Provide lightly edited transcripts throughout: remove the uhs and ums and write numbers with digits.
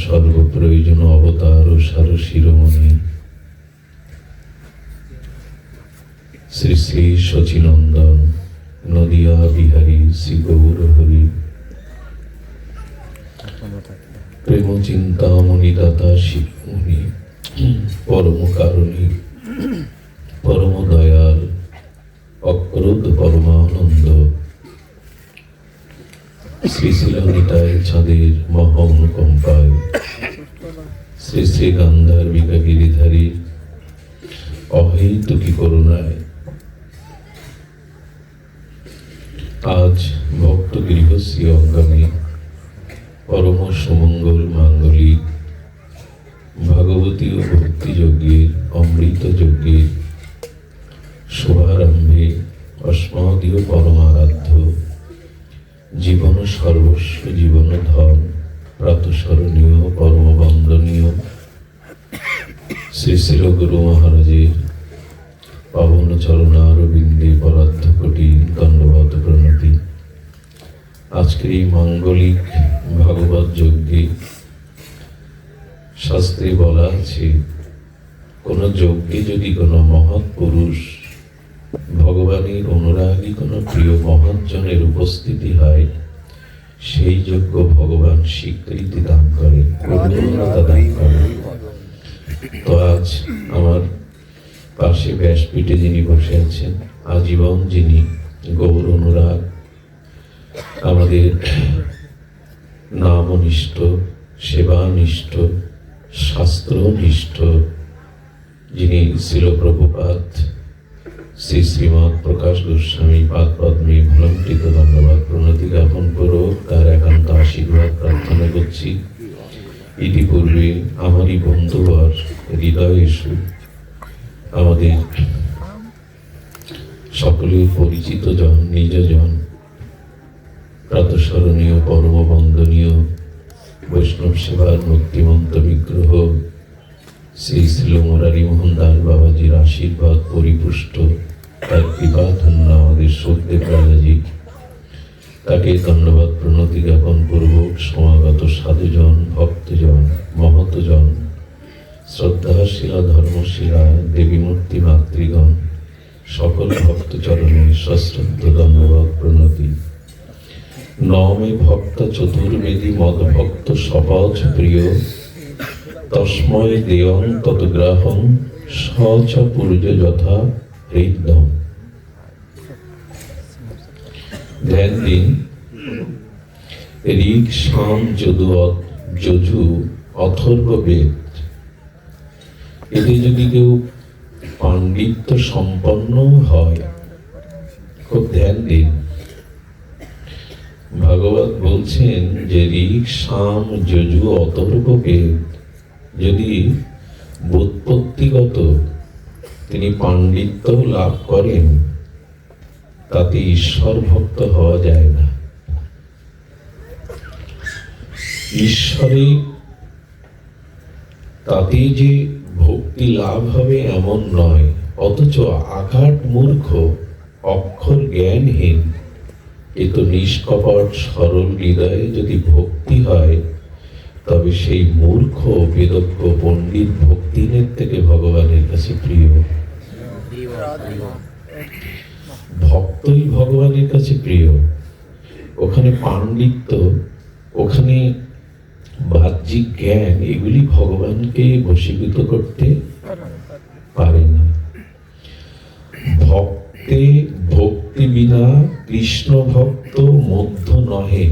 সর্বপ্রয়োজন অবতার ও সার শিরোমণি শ্রী শ্রী শচীনন্দন নদিয়া বিহারী শ্রী গৌর হরি প্রেম চিন্তামণি দাতা শিরোমণি পরম কারণী পরম দয়াল অক্রোধ পরমানন্দ শ্রী শ্রী নিতাই চাঁদের মহা অনুকম্পায় শ্রী শ্রী গান্ধার্বিকা গিরিধারী অহেতুকী করুণায় আজ ভক্ত গৃহশ্রী অঙ্গনে পরম সুমঙ্গল মাঙ্গলিক ভাগবতী ও ভক্তি যজ্ঞের অমৃত যজ্ঞের শুভারম্ভে অস্মদীয় পরমারাধ্য জীবন সর্বস্ব জীবন ধন প্রাতঃস্মরণীয় পরম বন্দনীয় শ্রী শ্রী গুরু মহারাজের পাবন চরণারবিন্দে পরার্ধ কোটি দণ্ডবত প্রণতি। আজকের এই মাঙ্গলিক ভাগবত যজ্ঞে শাস্ত্রে বলা আছে, কোন যজ্ঞে যদি কোনো মহৎ পুরুষ ভগবানের অনুরাগী কোনো প্রিয় মহাজনের উপস্থিতি হয়, সেই যজ্ঞ ভগবান স্বীকৃতি দান করেন, পূর্ণতা দান করেন। তো আজ আমার পাশে ব্যাসপীঠে যিনি বসে আছেন, আজীবন যিনি গৌর অনুরাগ, আমাদের নামনিষ্ঠ, সেবানিষ্ঠ, শাস্ত্রনিষ্ঠ, যিনি ছিল প্রভুপাদ শ্রী শ্রীমৎ প্রকাশ গোস্বামী পাদ পদ্মে ভলঙ্কৃত ধন্যবাদ প্রণতি জ্ঞাপন করো, তার একান্ত আশীর্বাদ প্রার্থনা করছি। ইতিপূর্বে আমারই বন্ধুবর হৃদয়েশু আমাদের সকলের পরিচিত জন, নিজজন, প্রাতঃস্মরণীয় পরম বন্দনীয় বৈষ্ণব সেবার মুক্তিমন্ত বিগ্রহ শ্রী শ্রী মুরারি মোহন দাস বাবাজির আশীর্বাদ পরিপুষ্ট, তার কৃপা ধন্য আমাদের সত্যে রাজাজি, তাকে ধন্যবাদ প্রণতি জ্ঞাপন পূর্বক সমাগত সাধুজন, ভক্তজন, মহতজন, শ্রদ্ধাশীলা ধর্মশীলা দেবীমূর্তি মাতৃগণ, সকল ভক্তচরণে সশ্রদ্ধ ধন্যবাদ প্রণতি। নমে ভক্ত চতুর্বেদী মদ ভক্ত সপজ প্রিয়, তস্ময় দেয়ং তৎগ্রাহং সচ পূর্য যথা হৃদম। ধ্যান দিন, ঋক, সাম, যজু, অথর্ব বেদ, এতে যদি কেউ পাণ্ডিত্য সম্পন্ন হয়, খুব ধ্যান দিন। ভাগবত বলছেন যে ঋক, সাম, যজু, অথর্ব বেদ যদি ব্যুৎপত্তিগত তিনি পাণ্ডিত্য লাভ করেন, তাতে ঈশ্বর ভক্ত হওয়া যায় না। ঈশ্বরে তাতে যে ভক্তি লাভ হবে এমন নয়, অথচ আঘাত মূর্খ, অক্ষর জ্ঞানহীন, এ তো নিষ্কপট সরল হৃদয়ে যদি ভক্তি হয়, তবে সেই মূর্খ বেদজ্ঞ পণ্ডিত ভক্তিহীনের থেকে ভগবানের কাছে প্রিয়। ভক্তই ভগবানের কাছে প্রিয়। ওখানে পাণ্ডিত্য, ওখানে বাহ্যিক জ্ঞান, এগুলি ভগবানকে বশীভূত করতে পারে না। ভক্তে ভক্তি বিনা কৃষ্ণ ভক্ত মধ্য নহে।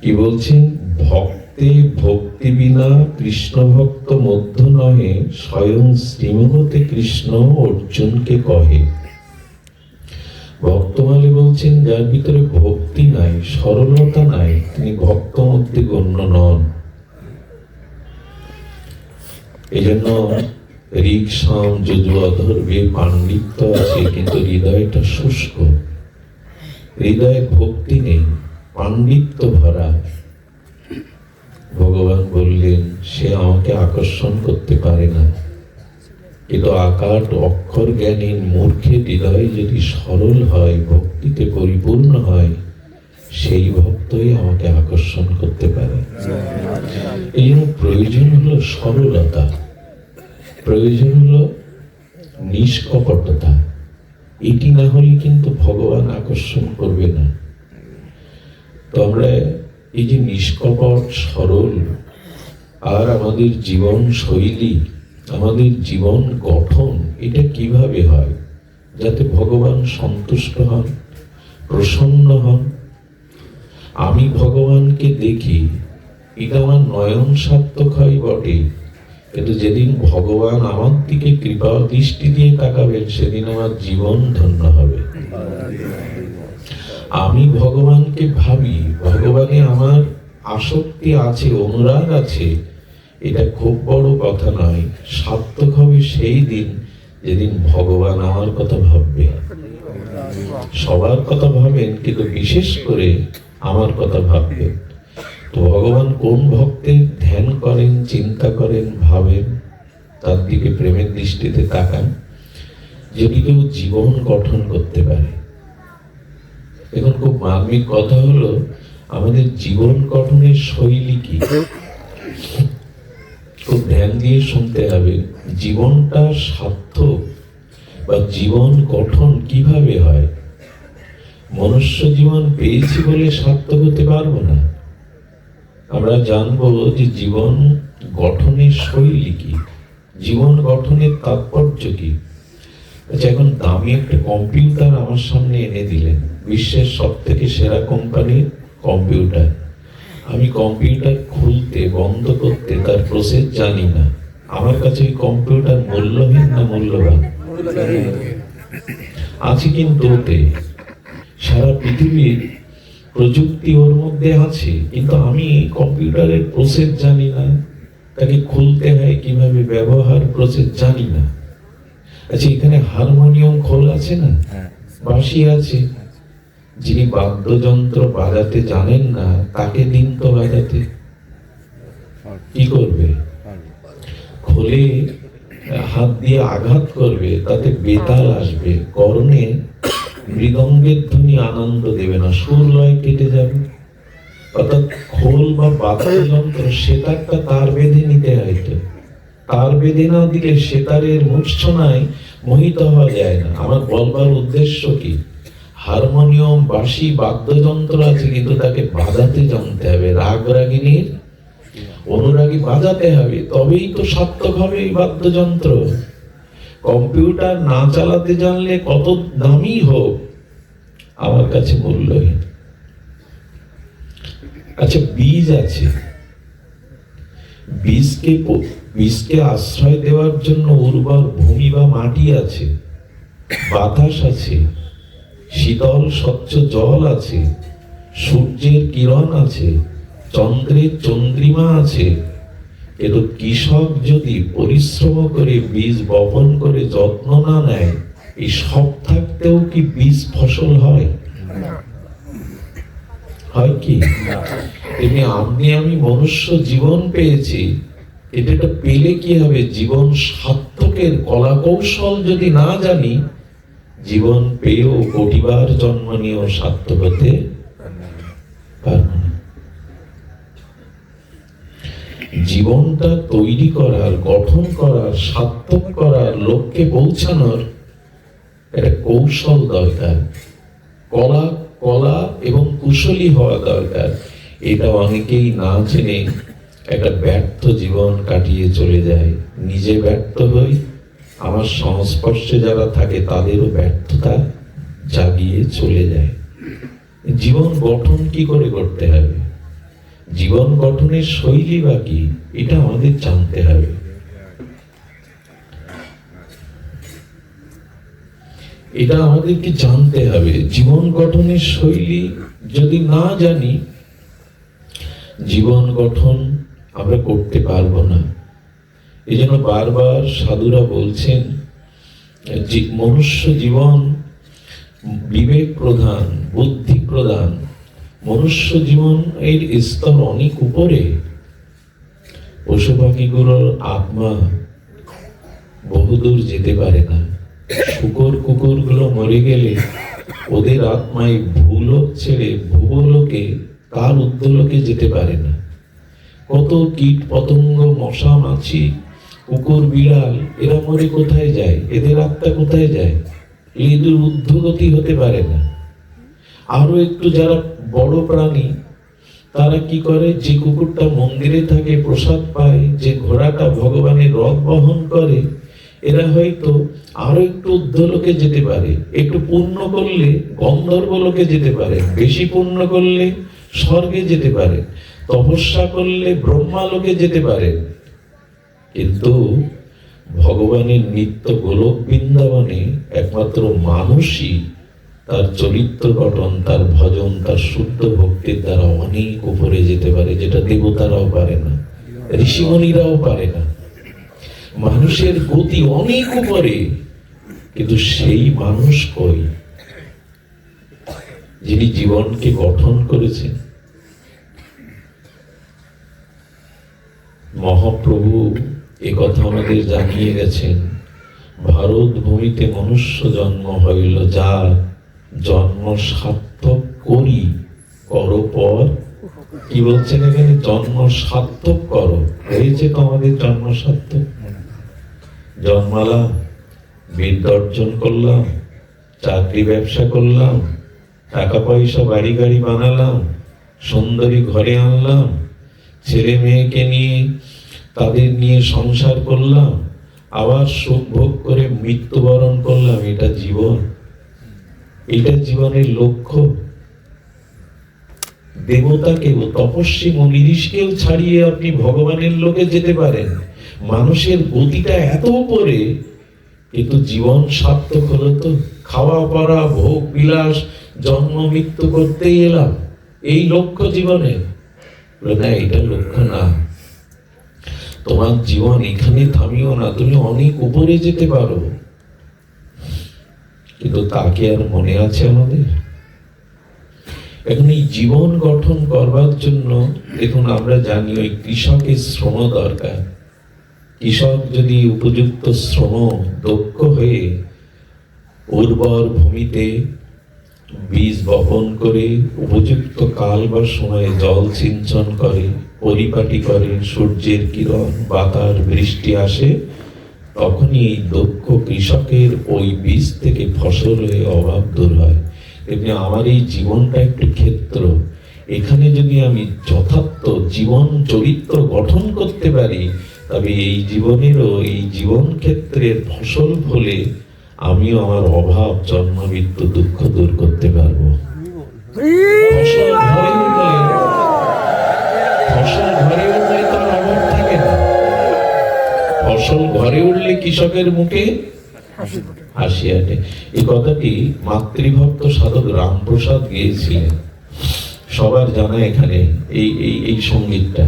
কি বলছেন? ভক্তে ভক্তি বিনা কৃষ্ণ ভক্ত মধ্য নহে, স্বয়ং শ্রীমতে কৃষ্ণ অর্জুনকে কহে। ভক্তমালে বলছেন, যার ভিতরে ভক্তি নাই, সরলতা নাই, তিনি ভক্ত মধ্যে গণ্য নন। এই জন্য ঋক, সাম, যজু, অথর্বে পাণ্ডিত্য আছে, কিন্তু হৃদয়টা শুষ্ক, হৃদয়ে ভক্তি নেই, পাণ্ডিত্য ভরা। ভগবান বললেন, সে আমাকে আকর্ষণ করতে পারে না। কিন্তু আকার অক্ষর জ্ঞানীন মূর্খের হৃদয় যদি সরল হয়, ভক্তিতে পরিপূর্ণ হয়, সেই ভক্তই আমাকে আকর্ষণ করতে পারে। এই জন্য প্রয়োজন হলো সরলতা, প্রয়োজন হলো নিষ্কপটতা। এটি না হলে কিন্তু ভগবান আকর্ষণ করবে না। তো আমরা এই যে নিষ্কপট, সরল, আর আমাদের জীবন শৈলী, আমাদের জীবন গঠন, এটা কিভাবে হয় যাতে ভগবান সন্তুষ্ট হন, প্রসন্ন হন। আমি ভগবানকে দেখি, এটা আমার নয়ন সার্থক হয় বটে, কিন্তু যেদিন ভগবান আমার দিকে কৃপা দৃষ্টি দিয়ে তাকাবেন, সেদিন আমার জীবন ধন্য হবে। আমি ভগবানকে ভাবি, ভগবানে আমার আসক্তি আছে, অনুরাগ আছে, এটা খুব বড় কথা নয়। সার্থক হবে সেই দিন যেদিন ভগবান আমার কথা ভাববে। সবার কথা ভাবেন, কিন্তু বিশেষ করে আমার কথা ভাববেন। তো ভগবান কোন ভক্তের ধ্যান করেন, চিন্তা করেন, ভাবেন, তার দিকে প্রেমের দৃষ্টিতে তাকান। যদি কেউ জীবন গঠন করতে পারে, এখন খুব মার্মিক কথা হলো, আমাদের জীবন গঠনের শৈলী কি? খুব ধ্যান দিয়ে শুনতে হবে। জীবনটা সার্থক বা জীবন গঠন কিভাবে হয়? মনুষ্য জীবন পেয়েছি বলে সার্থক হতে পারবো না। আমরা জানবো যে জীবন গঠনের শৈলী কি, জীবন গঠনের তাৎপর্য কি। আচ্ছা, এখন দামি একটা কম্পিউটার আমার সামনে এনে দিলেন, বিশ্বের সব থেকে সেরা কোম্পানির কম্পিউটার। আমি কম্পিউটার খুলতে, বন্ধ করতে তার প্রসেস জানি না। আমার কাছে ওই কম্পিউটার মূল্যহীন না মূল্যবান? আছে, কিন্তু ওতে সারা পৃথিবীর প্রযুক্তি ওর মধ্যে আছে, কিন্তু আমি কম্পিউটারের প্রসেস জানি না, তাকে খুলতে হয় কিভাবে, ব্যবহার প্রসেস জানি না। আচ্ছা, এখানে হারমোনিয়াম খোল আছে না, বাঁশি আছে। যিনি বাদ্যযন্ত্র বাজাতে জানেন না, তাকে দিন তো বাজাতে, কি করবে? খোলে হাত দিয়ে আঘাত করবে, তাতে বেতাল আসবে, কর্ণে মৃদঙ্গের ধ্বনি আনন্দ দেবে না, সুর লয় কেটে যাবে। অর্থাৎ খোল বা বাদ্যযন্ত্র সেতারটা তার বেঁধে নিতে হয়তো, তার বেঁধে না দিলে সেতারের মূর্ছনায় মোহিত হওয়া যায় না। আমার বলবার উদ্দেশ্য কি, হারমোনিয়াম, বাঁশি, বাদ্যযন্ত্র আছে, কিন্তু তাকে বাজাতে জানতে হবে, রাগ রাগিনীর অনুরাগী বাজাতে হবে, তবেই তো সার্থক হবে এই বাদ্যযন্ত্র। কম্পিউটার না চালাতে জানলে কত দামি হোক, আমার কাছে মূল্যহীন। আচ্ছা, বীজ আছে, বীজকে আশ্রয় দেওয়ার জন্য উর্বর ভূমি বা মাটি আছে, বাতাস আছে, শীতল স্বচ্ছ জল আছে, সূর্যের কিরণ আছে, চন্দ্রের চন্দ্রিমা আছে। কিন্তু কৃষক যদি পরিশ্রম করে বীজ বপন করে যত্ন না নেয়, এই সব থাকতেও কি বীজ ফসল হয়? হয় কি? তেমনি আমি মনুষ্য জীবন পেয়েছি, এটা পেলে কি হবে? জীবন সার্থকের কলা কৌশল যদি না জানি, জীবন পেয়েও কোটিবার জন্ম নিয়েও সার্থক হতে পারবো না। জীবনটা তৈরি করার, গঠন করার, সার্থক করার, লক্ষ্যে পৌঁছানোর একটা কৌশল দরকার, কলা এবং কুশলী হওয়া দরকার। এটা অনেকেই না জেনে একটা ব্যর্থ জীবন কাটিয়ে চলে যায়। নিজে ব্যর্থ হই, আমার সংস্পর্শে যারা থাকে তাদেরও ব্যর্থতা জাগিয়ে চলে যায়। জীবন গঠন কি করে করতে হবে, জীবন গঠনের শৈলী বা কি, এটা আমাদের জানতে হবে। এটা আমাদেরকে জানতে হবে। জীবন গঠনের শৈলী যদি না জানি, জীবন গঠন আমরা করতে পারবো না। এই জন্য বারবার সাধুরা বলছেন, মনুষ্য জীবন বিবেক প্রধান, বুদ্ধি প্রধান। মনুষ্য জীবন এর স্তর অনেক উপরে। পশু পাখিগুলোর আত্মা বহুদূর যেতে পারে না। শুকর কুকুর গুলো মরে গেলে ওদের আত্মায় ভূলোক ছেড়ে ভূলোকে, কার উদ্যলোকে যেতে পারে না। কত কীট পতঙ্গ, মশা মাছি, কুকুর বিড়াল, এরা মরে কোথায় যায়? এদের আত্মা কোথায় যায়? এদের ঊর্ধ্বগতি হতে পারে না। আরো একটু যারা বড় প্রাণী, তারা কি করে? যে কুকুরটা মন্দিরে থাকে, প্রসাদ পায়, যে ঘোড়াটা ভগবানের রথ বহন করে, এরা হয়তো আরো একটু ঊর্ধ্বলোকে যেতে পারে। একটু পুণ্য করলে গন্ধর্ব লোকে যেতে পারে, বেশি পুণ্য করলে স্বর্গে যেতে পারে, তপস্যা করলে ব্রহ্মালোকে যেতে পারে। কিন্তু ভগবানের নিত্য গোলক বৃন্দাবনে একমাত্র মানুষই তার চরিত্র গঠন, তার ভজন, তার শুদ্ধ ভক্তির দ্বারা অনেক উপরে যেতে পারে, যেটা দেবতারাও পারে না, ঋষিমণিরাও পারে না। মানুষের গতি অনেক উপরে, কিন্তু সেই মানুষ কই? যিনি জীবনকে গঠন করেছেন। মহাপ্রভু এ কথা আমাদের জানিয়ে গেছেন, ভারত ভূমিতে মনুষ্য জন্ম হইল, যার জন্ম সার্থক করি কর পর। কি বলছেন এখানে? জন্ম সার্থক করো। হয়েছে তো আমাদের জন্ম সার্থক। জন্মালাম, বিদ্যা অর্জন করলাম, চাকরি ব্যবসা করলাম, টাকা পয়সা বাড়ি গাড়ি বানালাম, সুন্দরী ঘরে আনলাম, ছেলে মেয়েকে নিয়ে তাদের নিয়ে সংসার করলাম, আবার সুখ ভোগ করে মৃত্যুবরণ করলাম। এটা জীবন? এটা জীবনের লক্ষ্য? দেবতাকেও, তপস্বী মনীষীকেও ছাড়িয়ে আপনি ভগবানের লোকে যেতে পারেন। মানুষের গতিটা এত উপরে, কিন্তু জীবন সার্থক হলো তো? খাওয়া পড়া, ভোগ বিলাস, জন্ম মৃত্যু করতেই এলাম, এই লক্ষ্য জীবনে? না, এটা লক্ষ্য না। তোমার জীবন এখানে থামিও না, তুমি অনেক উপরে যেতে পারো। কিন্তু তাকে আর মনে আছে আমাদের? এখন এই জীবন গঠন করবার জন্য দেখুন, আমরা জানি ওই কৃষকের শ্রম দরকার। কৃষক যদি উপযুক্ত শ্রম দক্ষ হয়ে উর্বর ভূমিতে বীজ বপন করে উপযুক্ত কাল বা সময়ে জল সিঞ্চন করে, পরিপাটি করে, সূর্যের কিরণ, বাতাস, বৃষ্টি আসে, তখনই এই দক্ষ কৃষকের ওই বীজ থেকে ফসল হয়ে অভাব দূর হয়। তেমনি আমার এই জীবনটা একটু ক্ষেত্র। এখানে যদি আমি যথার্থ জীবন চরিত্র গঠন করতে পারি, তবে এই জীবনেরও, এই জীবন ক্ষেত্রের ফসল ফলে আমিও আমার অভাব, জন্ম মৃত্যু, দুঃখ দূর করতে পারবো। ফসল ঘরে উঠলে, ফসল ঘরে উঠলে তার অভাব থাকে না। ফসল ঘরে উঠলে কৃষকের মুখে হাসি আটে। এই কথাটি মাতৃভক্ত সাধক রামপ্রসাদ গেয়েছিলেন, সবার জানা এখানে এই সঙ্গীতটা।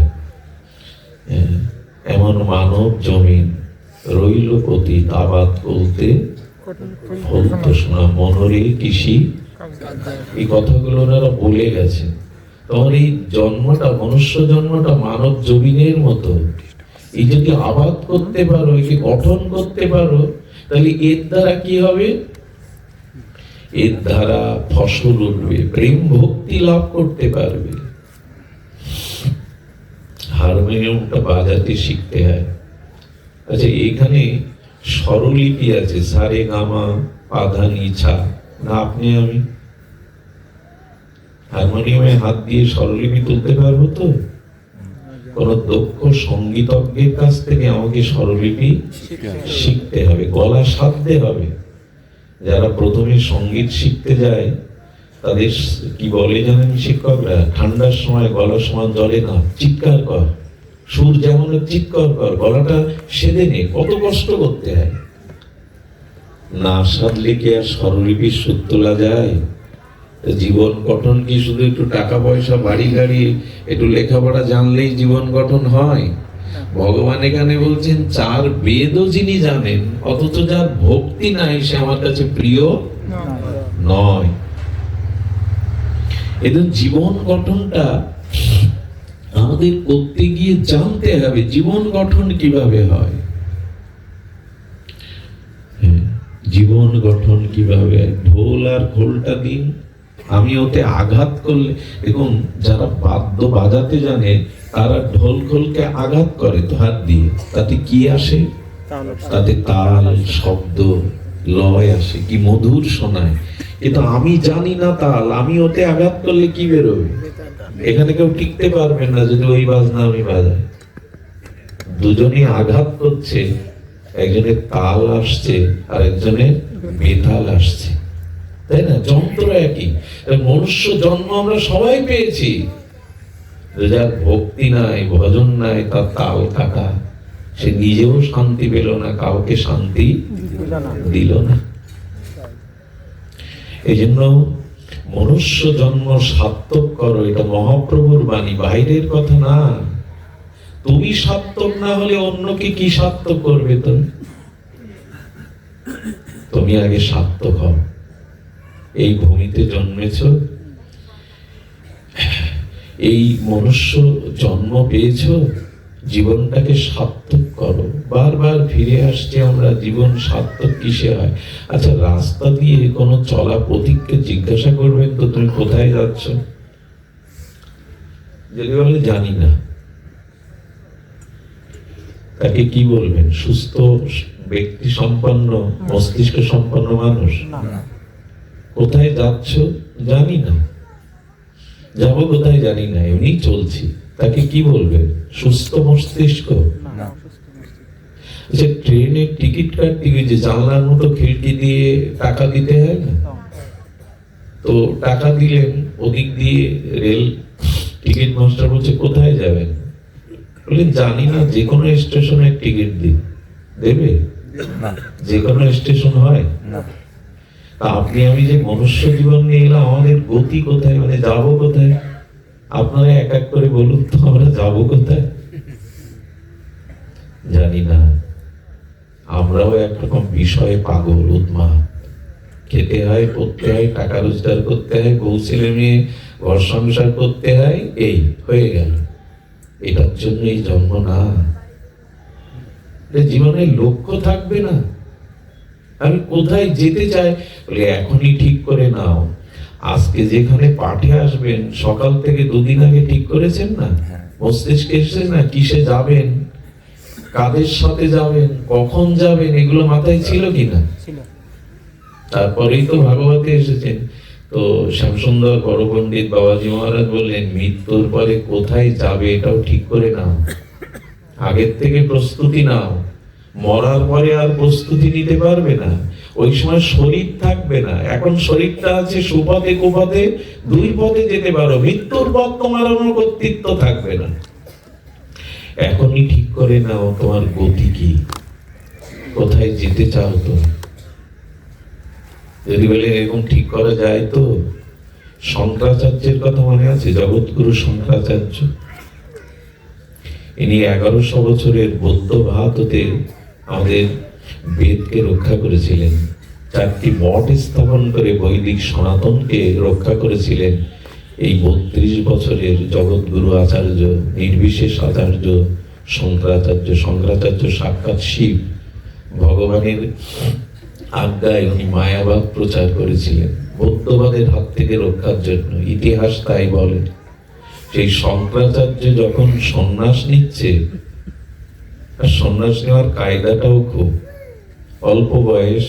এমন মানব জমিন রইল পতিত, আবাদ বলতে ফলত শোনা, মনরে কৃষি। এই কথাগুলো ওনারা বলে গেছে। তোমার এই জন্মটা, মনুষ্য জন্মটা মানব জমিনের মতো। এই যদি আবাদ করতে পারো, একে গঠন করতে পারো, তাহলে এর দ্বারা কি হবে? এর দ্বারা ফসল উঠবে, প্রেম ভক্তি লাভ করতে পারবে। হারমোনিয়ামটা বাজাতে শিখতে হয়। আচ্ছা, এখানে স্বরলিপি আছে, সারে গামা পাধা নিছা, না আপনি আমি হারমোনিয়ামে হাত দিয়ে স্বরলিপি তুলতে পারবো তো? কোন দক্ষ সঙ্গীতজ্ঞের কাছ থেকে আমাকে স্বরলিপি শিখতে হবে, গলা সাধতে হবে। যারা প্রথমে সঙ্গীত শিখতে যায়, তাদের কি বলে জানেন শিক্ষকরা? ঠান্ডার সময় গলার সমান জলে না, চিৎকার কর, সুর যেমন চিৎকার কর, গলাটা সেদে নে। কত কষ্ট করতে হয়। না সাধলে কি আর স্বরলিপির সুর তোলা যায়? জীবন গঠন কি শুধু একটু টাকা পয়সা, বাড়ি গাড়ি, একটু লেখাপড়া জানলেই জীবন গঠন হয়? ভগবান এখানে বলছেন, চার বেদও যিনি জানেন, অথচ যার ভক্তি নাই, সে আমার কাছে প্রিয় নয়। এদের জীবন গঠনটা আমাদের করতে গিয়ে জানতে হবে জীবন গঠন কিভাবে হয়। জীবন গঠন কিভাবে? ঢোল আর খোলটা দিন, আমি ওতে আঘাত করলে, দেখুন যারা বাদ্য বাজাতে জানে, তারা ঢোল খোলকে আঘাত করে তো হাত দিয়ে, তাতে কি আসে? তাতে তাল, শব্দ, লয় আসে, কি মধুর শোনায়। কিন্তু আমি জানি না তাল, আমি ওতে আঘাত করলে কি বেরোবে? এখানে কেউ টিকতে পারবে না যদি ওই বাজনা আমি বাজাই। দুজনই আঘাত করছে, একজনের তাল আসছে আর একজনের বেতাল আসছে, তাই না? যন্ত্র একই। মনুষ্য জন্ম আমরা সবাই পেয়েছি, যার ভক্তি নাই, ভজন নাই, তার তাল কাটা, সে নিজেও শান্তি পেল না, কাউকে শান্তি দিল না। এই জন্য মনুষ্য জন্ম সার্থক করো, এটা মহাপ্রভুর বাণী, বাইরের কথা না। তুমি সার্থক না হলে অন্যকে কি সার্থক করবে? তুমি আগে সার্থক হও। এই ভূমিতে জন্মেছ, এই মনুষ্য জন্ম পেয়েছ, জীবনটাকে সার্থক করো। বারবার ফিরে আসছে আমরা, জীবন সার্থক কিসে হয়? আচ্ছা, রাস্তা দিয়ে কোনো চলা পথিককে জিজ্ঞাসা করবেন তো তুমি কোথায় যাচ্ছ? যদি বলে জানি না, তাকে কি বলবেন? সুস্থ ব্যক্তি সম্পন্ন, মস্তিষ্ক সম্পন্ন মানুষ? কোথায় যাচ্ছ? জানি না। যাবো কোথায় জানি না, এমনি চলছি। তাকে কি বলবেন? সুস্থ মস্তিষ্ক? আচ্ছা, ট্রেনের টিকিট কাটতে গিয়ে যে জানলার মতো খিড়কি দিয়ে টাকা দিতে হয় না, তো টাকা দিলেন, ওদিক দিয়ে রেল টিকিট মাস্টার বলছে কোথায় যাবেন? বললেন জানি না, যে কোনো স্টেশনের টিকিট দিন। দেবে? যে কোনো স্টেশন হয় না। আপনি আমি যে মনুষ্য জীবন নিয়ে এলাম, আমাদের গতি কোথায়, মানে যাবো কোথায়? আপনারা এক এক করে বলুন তো, আমরা যাবো কোথায়? জানি না। আমরাও একরকম বিষয়ে পাগল, উন্মাদ। খেতে হয়, পড়তে হয়, টাকা রোজগার করতে হয়, বউ ছেলে মেয়ে ঘর সংসার করতে হয়, এই হয়ে গেল। এটার জন্য এই জন্ম না। জীবনের লক্ষ্য থাকবে না, আমি কোথায় যেতে চাই? বলে এখনই ঠিক করে নাও। আজকে যেখানে পাঠে আসবেন, সকাল থেকে দুদিন আগে ঠিক করেছেন না? মস্তিষ্কে এসেছে না কিসে যাবেন, কাদের সাথে যাবেন, কখন যাবেন, এগুলো মাথায় ছিল কিনা? তারপরেই তো ভাগবতে এসেছেন। তো শ্যামসুন্দর বড় পণ্ডিত বাবাজি মহারাজ বললেন, মৃত্যুর পরে কোথায় যাবে এটাও ঠিক করে নাও, আগের থেকে প্রস্তুতি নাও। মরার পরে আর প্রস্তুতি নিতে পারবে না, ওই সময় শরীর থাকবে না। এখন শরীরটা আছে সুপথে কুপথে, দুই পথে যেতে পারো, মৃত্যুর পর তোমার কোনো কর্তৃত্ব থাকবে না। এখনই ঠিক করে নাও তোমার গতি কি, কোথায় যেতে চাও তুমি। যদি বলে এরকম ঠিক করা যায় তো, শঙ্করাচার্যের কথা মনে আছে? জগৎগুরু শঙ্করাচার্য, ইনি 1100 বছরের বৌদ্ধ ভারততে আমাদের বেদকে রক্ষা করেছিলেন, 4টি মঠ স্থাপন করে বৈদিক সনাতনকে রক্ষা করেছিলেন। এই 32 বছরের জগৎগুরু আচার্য, নির্বিশেষ আচার্য শঙ্করাচার্য। শঙ্করাচার্য সাক্ষাৎ শিব, ভগবানের আজ্ঞায় উনি মায়াবাদ প্রচার করেছিলেন বৌদ্ধবাদের হাত থেকে রক্ষার জন্য, ইতিহাস তাই বলে। সেই শঙ্করাচার্য যখন সন্ন্যাস নিচ্ছে, আর সন্ন্যাস নেওয়ার কায়দাটাও খুব অল্প বয়স,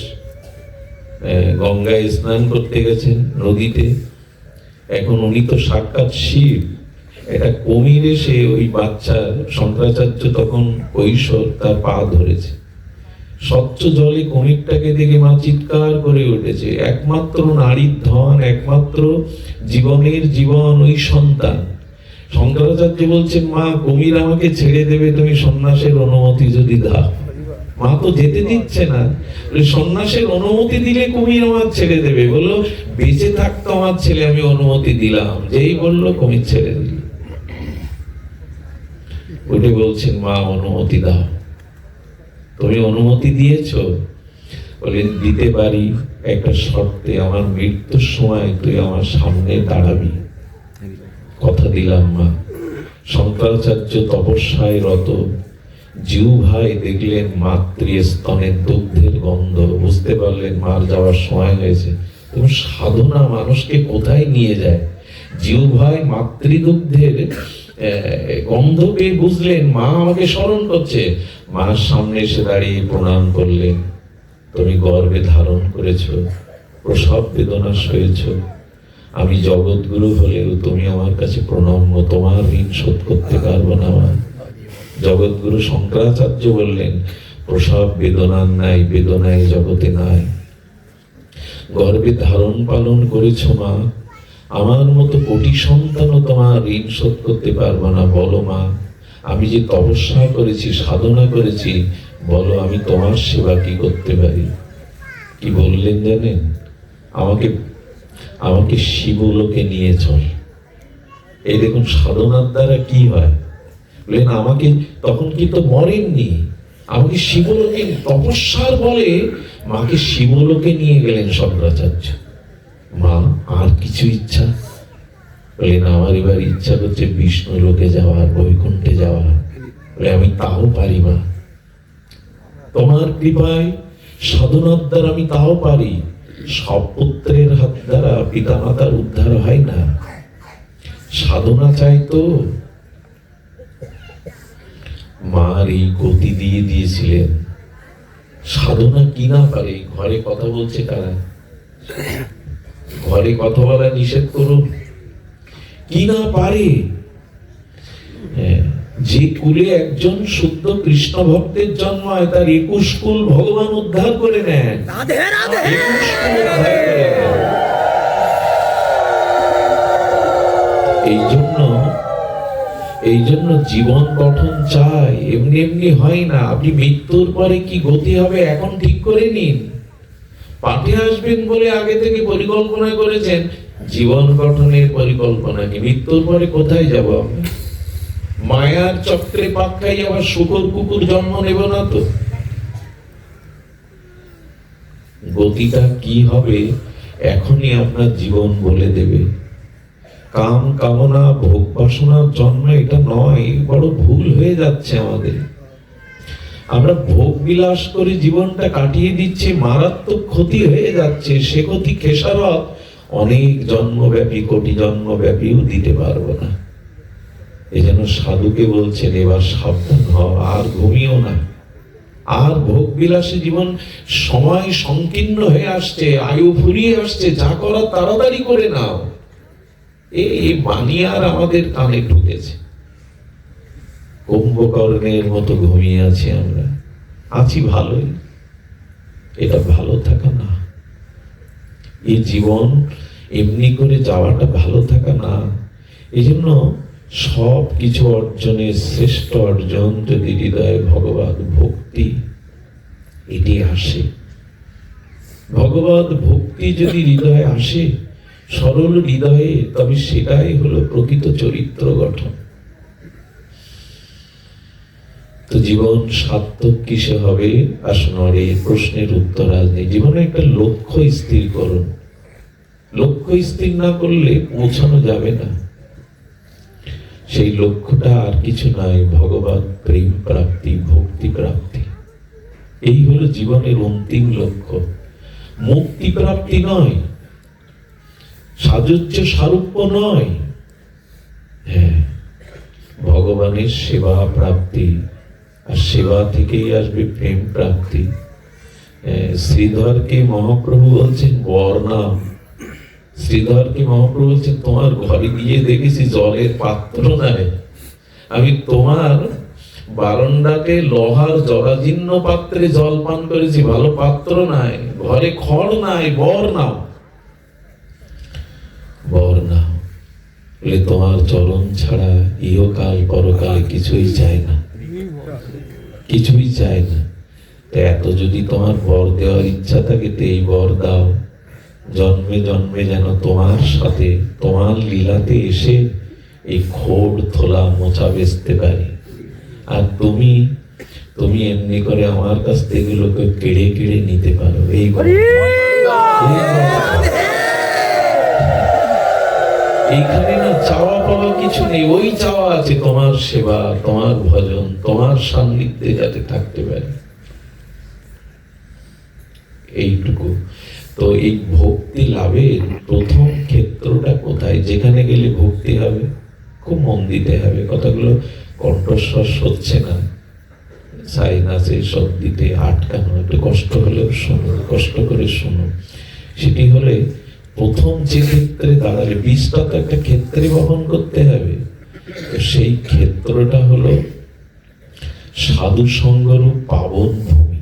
গঙ্গায় স্নান করতে গেছেন নদীতে। এখন উনি তো সাক্ষাৎ শিব, এটা কুমির এসে ওই বাচ্চা শঙ্করাচার্য তখন কৈশোর, তার পা ধরেছে। স্বচ্ছ জলে কুমিরটাকে দেখে মা চিৎকার করে উঠেছে, একমাত্র নারীর ধন, একমাত্র জীবনের জীবন ওই সন্তান। শঙ্করাচার্য বলছেন, মা কুমির আমাকে ছেড়ে দেবে তুমি সন্ন্যাসের অনুমতি যদি দাও। মা তো যেতে দিচ্ছে না, সন্ন্যাসের অনুমতি দিলে কুমির আমার ছেড়ে দেবে। বললো বেঁচে থাকতো আমার ছেলে, আমি অনুমতি দিলাম। যেই বললো কুমির ছেড়ে দিল। উঠে বলছেন, মা অনুমতি দাও। তুমি অনুমতি দিয়েছো? বলেন দিতে পারি, একটা শর্তে, আমার মৃত্যুর সময় তুই আমার সামনে দাঁড়াবি। কথা দিলাম মা। শঙ্করাচার্য তপস্যায় রত, জিহ্বাই দেখলেন মাতৃ স্তনের দুগ্ধের গন্ধ, বুঝতে পারলেন মার যাওয়ার সময় হয়েছে। এবং সাধনা মানুষকে কোথায় নিয়ে যায়। জিহ্বাই মাতৃদুগ্ধের গন্ধ পেয়ে বুঝলেন মা আমাকে স্মরণ করছে। মার সামনে এসে দাঁড়িয়ে প্রণাম করলেন। তুমি গর্ভে ধারণ করেছ, প্রসব বেদনা সয়েছ, আমি জগৎগুরু হলেও তুমি আমার কাছে প্রণম্য, তোমার ঋণ শোধ করতে পারবো না মা। জগৎগুরু শঙ্করাচার্য বললেন, প্রসব বেদনার নাই, বেদনায় জগতে নাই। গর্ভে ধারণ পালন করেছ মা, আমার মতো কোটি সন্তানও তোমার ঋণ শোধ করতে পারবো না। বলো মা, আমি যে তপস্যা করেছি, সাধনা করেছি, বলো আমি তোমার সেবা কি করতে পারি। কি বললেন জানেন? আমাকে শিবলোকে নিয়ে চল। এই দেখুন সাধনার দ্বারা কি হয়। বললেন আমাকে, তখন কিন্তু মরেননি, আমাকে শিবলোকে, তপস্যার বলে মাকে শিবলোকে নিয়ে গেলেন শঙ্করাচার্য। মা আর কিছু ইচ্ছা? বললেন আমার এবার ইচ্ছা করছে বিষ্ণু লোকে যাওয়ার, বৈকুণ্ঠে যাওয়ার। বলে আমি তাও পারি মা, তোমার কৃপায় সাধনার দ্বারা আমি তাও পারি। সব পুত্রের হাত দ্বারা পিতা মাতার উদ্ধার হয় না, সাধনা চাই তো। মার এই গতি দিয়ে দিয়েছিলেন। সাধনা কি না পারে? ঘরে কথা বলছে কারা? ঘরে কথা বলা নিষেধ করুন। কি না পারে? যে কুলে একজন শুদ্ধ কৃষ্ণ ভক্তের জন্ম হয়, তার 21 কুল ভগবান উদ্ধার করে নেন। 21 কুল উদ্ধার করে নেন। এই জন্য জীবন গঠন চাই, এমনি এমনি হয় না। আপনি মৃত্যুর পরে কি গতি হবে এখন ঠিক করে নিন। পাঠে আসবেন বলে আগে থেকে পরিকল্পনা করেছেন, জীবন গঠনের পরিকল্পনা কি? মৃত্যুর পরে কোথায় যাব আমরা? মায়ার চক্রে পাক খাই আবার শুকর কুকুর জন্ম নেব না তো। গতিটা কি হবে এখনই আপনার জীবন বলে দেবে। কাম কামনা ভোগ বাসনার জন্ম এটা নয়, বড় ভুল হয়ে যাচ্ছে আমাদের। আমরা ভোগ বিলাস করে জীবনটা কাটিয়ে দিচ্ছি, মারাত্মক ক্ষতি হয়ে যাচ্ছে। সে ক্ষতি খেসারত অনেক জন্মব্যাপী, কোটি জন্মব্যাপীও দিতে পারবো না। এই জন্য সাধুকে বলছেন এবার সাবধান হও, আর ঘুমিও না। আর ভোগ বিলাসে জীবন, সময় সংকীর্ণ হয়ে আসছে, আয়ু ফুরিয়ে আসছে, যা করার তাড়াতাড়ি করে নাও। এই বাণী আর আমাদের কানে ঢুকেছে। কুম্ভকর্ণের মতো ঘুমিয়ে আছি আমরা, আছি ভালোই, এটা ভালো থাকা না। এই জীবন এমনি করে যাওয়াটা ভালো থাকা না। এই জন্য সব কিছু অর্জনের শ্রেষ্ঠ অর্জন যদি হৃদয়ে ভগবত ভক্তি এটি আসে, ভগবত ভক্তি যদি হৃদয়ে আসে, সরল হৃদয়ে, তবে সেটাই হলো প্রকৃত চরিত্র গঠন। তো জীবন সার্থক কিসে হবে? আসুন আর এই প্রশ্নের উত্তর আজ নেই। জীবনে একটা লক্ষ্য স্থির করুন। লক্ষ্য স্থির না করলে পৌঁছানো যাবে না। সেই লক্ষ্যটা আর কিছু নয়, ভগবত প্রেম প্রাপ্তি, ভক্তি প্রাপ্তি। এই হলো জীবনের অন্তিম লক্ষ্য। মুক্তি প্রাপ্তি নয়, সাযুজ্য সারূপ্য নয়। হ্যাঁ, ভগবানের সেবা প্রাপ্তি, আর সেবা থেকেই আসবে প্রেম প্রাপ্তি। শ্রীধরকে মহাপ্রভু বলছেন বর্ণাম। শ্রীধরকে মহাপ্রভু বলছেন তোমার ঘরে গিয়ে দেখেছি জলের পাত্র নাই, আমি তোমার বারান্দাতে লোহার জরাজীর্ণ পাত্রে জল পান করেছি, ভালো পাত্র নাই, ঘরে খড় নাই, বর নাও, বর নাও। বলে তোমার চরণ ছাড়া ইহকাল পরকাল কিছুই চাই না, কিছুই চাই না। এত যদি তোমার বর দেওয়ার ইচ্ছা থাকে তো এই বর দাও, জন্মে জন্মে যেন তোমার সাথে, তোমার লীলাতে এসে এই খোড় থোলা মোচা বেচতে পারি। আর তুমি এমনি করে আমার কাছ থেকে এগুলোকে কেড়ে কেড়ে নিতে পারো। এইখানে না চাওয়া পাওয়া কিছু নেই, ওই চাওয়া আছে তোমার সেবা, তোমার ভজন, তোমার সান্নিধ্যে যাতে থাকতে পারে, এইটুকু। তো এই ভক্তি লাভের প্রথম ক্ষেত্রটা কোথায়? যেখানে গেলে ভক্তি হবে খুব মন দিতে হবে, কথাগুলো কণ্ঠস্বর হচ্ছে না, সাইনাসে সব দিতে আটকানো, একটু কষ্ট হলেও শোনো, কষ্ট করে শোনো। সেটি হলে প্রথম যে ক্ষেত্রে দাঁড়ালে, বীজটা তো একটা ক্ষেত্রে বপন করতে হবে, তো সেই ক্ষেত্রটা হলো সাধু সঙ্গরূপ পাবন ভূমি।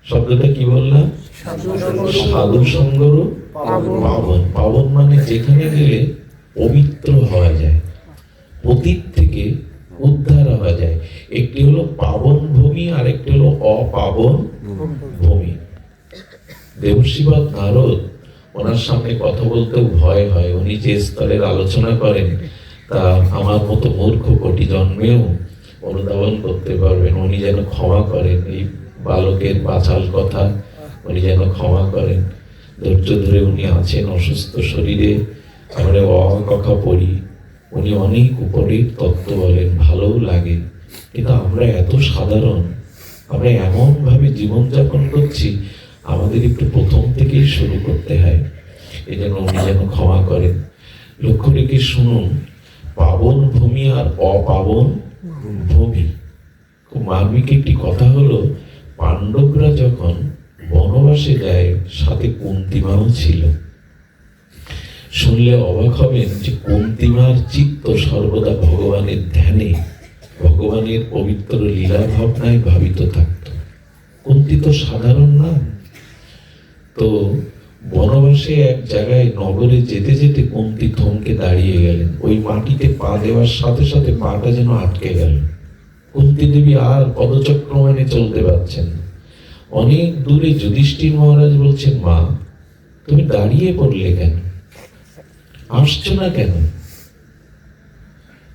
শব্দটা কি বললাম? সাধু সঙ্গরূপ পাবন। পাবন মানে যেখানে গেলে পবিত্র হওয়া যায়, অতীত থেকে উদ্ধার হওয়া যায়। একটি হলো পাবন ভূমি, আর একটি হলো অপাবন ভূমি। দেবর্ষিবাদ নারদ, ওনার সামনে কথা বলতেও ভয় হয়, উনি যে স্তরের আলোচনা করেন তা আমার মতো মূর্খ কোটি জন্মেও অনুধাবন করতে পারবেন। উনি যেন ক্ষমা করেন, এই বালকের বাচাল কথা উনি যেন ক্ষমা করেন। ধৈর্য ধরে উনি আছেন অসুস্থ শরীরে, আমরা কথা পড়ি, উনি অনেক উপরে তত্ত্ব বলেন, ভালোও লাগে। কিন্তু আমরা এত সাধারণ, আমরা এমন ভাবে জীবনযাপন করছি, আমাদের একটু প্রথম থেকেই শুরু করতে হয়। এই জন্য উনি যেন ক্ষমা করেন। লক্ষ্য রেখে শুনুন, পাবন ভূমি আর অপাবন ভূমি। খুব মার্মিক একটি কথা হলো, পাণ্ডবরা যখন বনবাসে যায়, সাথে কুন্তিমাও ছিল। শুনলে অবাক হবেন যে কুন্তিমার চিত্ত সর্বদা ভগবানের ধ্যানে, ভগবানের পবিত্র লীলা ভাবনায় ভাবিত থাকত। কুন্তি তো সাধারণ না। তো বনবাসে এক জায়গায় নগরে যেতে যেতে কুন্তি থমকে দাঁড়িয়ে গেলেন। ওই মাটিতে পা দেওয়ার সাথে সাথে পাটা যেন আটকে গেল। কুন্তি দেবী আর পদচক্রমানে চলতে পারছেন না। অনেক দূরে যুধিষ্ঠির মহারাজ বলছেন, মা তুমি দাঁড়িয়ে পড়লে কেন, আসছো না কেন?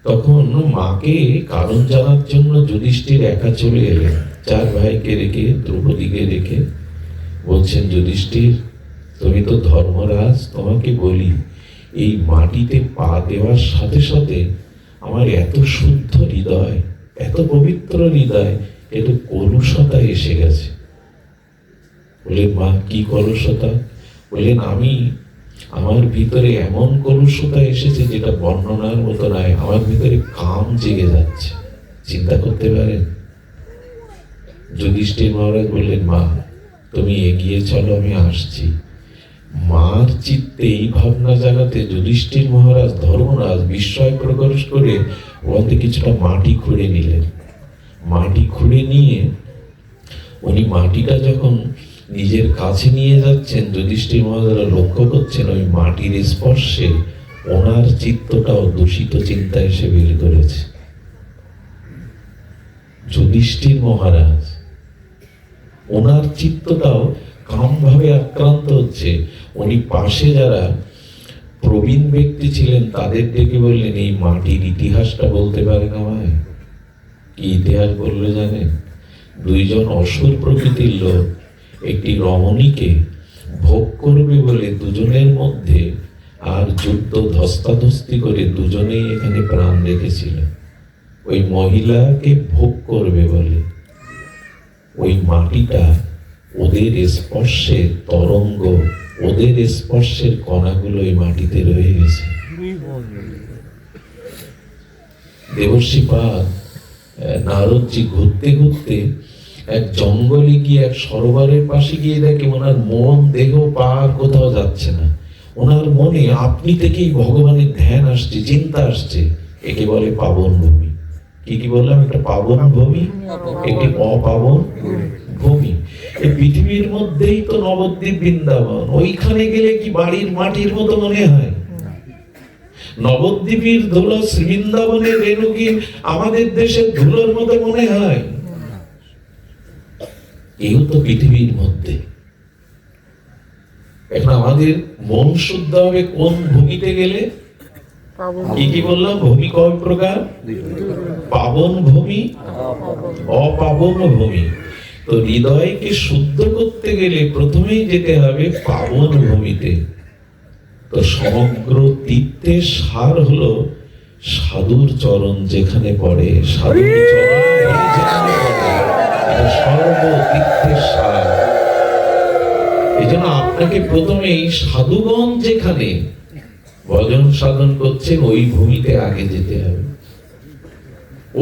তখন মাকে কারণ জানার জন্য যুধিষ্ঠির একা চলে এলেন, চার ভাইকে রেখে, দ্রৌপদীকে রেখে। বলছেন, যুধিষ্ঠির তুমি তো ধর্মরাজ, তোমাকে বলি, এই মাটিতে পা দেওয়ার সাথে সাথে আমার এত শুদ্ধ হৃদয়, এত পবিত্র হৃদয়, একটু কলুষতা এসে গেছে। বলে, মা কি কলুষতা? বললেন, আমার ভিতরে এমন কলুষতা এসেছে যেটা বর্ণনার মতো নয়, আমার ভিতরে কাম জেগে যাচ্ছে। চিন্তা করতে পারেন? যুধিষ্ঠির মহারাজ বললেন, মা তুমি এগিয়ে চলো, আমি আসছি। মার চিত্তে এই ভাবনা জাগাতে যুধিষ্ঠির মহারাজ, ধর্মরাজ বিস্ময় প্রকাশ করে ওখান থেকে কিছুটা মাটি খুঁড়ে নিলেন। মাটি খুঁড়ে নিয়ে উনি মাটিটা যখন নিজের কাছে নিয়ে যাচ্ছেন, যুধিষ্ঠির মহারাজ লক্ষ্য করছেন ওই মাটির স্পর্শে ওনার চিত্তটাও দূষিত চিন্তা এসে বের করেছে। যুধিষ্ঠির মহারাজ, ওনার চিত্তটাও কাম ভাবে আক্রান্ত হচ্ছে। উনি পাশে যারা প্রবীণ ব্যক্তি ছিলেন তাদের ডেকে বললেন, এই মাটির ইতিহাসটা বলতে পারেন আমায়? কি ইতিহাস বললে জানেন? দুইজন অসুর প্রকৃতির লোক একটি রমণীকে ভোগ করবে বলে দুজনের মধ্যে আর যুদ্ধ ধস্তাধস্তি করে দুজনেই এখানে প্রাণ রেখেছিল। ওই মহিলাকে ভোগ করবে বলে ওই মাটিটা ওদের স্পর্শের তরঙ্গ, ওদের স্পর্শের কণাগুলো এই মাটিতে রয়ে গেছে। দেবর্ষি পাদ নারদজি ঘুরতে ঘুরতে এক জঙ্গলে গিয়ে এক সরোবরের পাশে গিয়ে দেখে ওনার মন, দেহ, পা কোথাও যাচ্ছে না। ওনার মনে আপনি থেকেই ভগবানের ধ্যান আসছে, চিন্তা আসছে। একে বলে পাবন ভূমি। কি বললাম? একটা পাবন ভূমি, একটি অপাবন ভূমি। এই পৃথিবীর মধ্যেই তো নবদ্বীপ বৃন্দাবন, ওইখানে গেলে কি বাড়ির মাটির মতো মনে হয়? নবদ্বীপের ধুলো শ্রীবৃন্দাবনের রেণু কি আমাদের দেশের ধুলোর মতো মনে হয়? এই তো পৃথিবীর মধ্যে। এখন আমাদের মন শুদ্ধ হবে কোন ভূমিতে গেলে? কি বললাম? ভূমি কয় প্রকার? পাবন ভূমি, অপাবন ভূমি। তো হৃদয়কে শুদ্ধ করতে গেলে প্রথমেই যেতে হবে পাবন ভূমিতে। তো সমগ্র তীর্থের সার হলো সাধুর চরণ যেখানে পড়ে, সাধুর চরণ যেখানে পড়ে, এটা সর্বতীর্থের সার। এই জন্য আপনাকে প্রথমেই সাধুগণ যেখানে, ভজন সাধন করছেন, ওই ভূমিতে আগে যেতে হবে,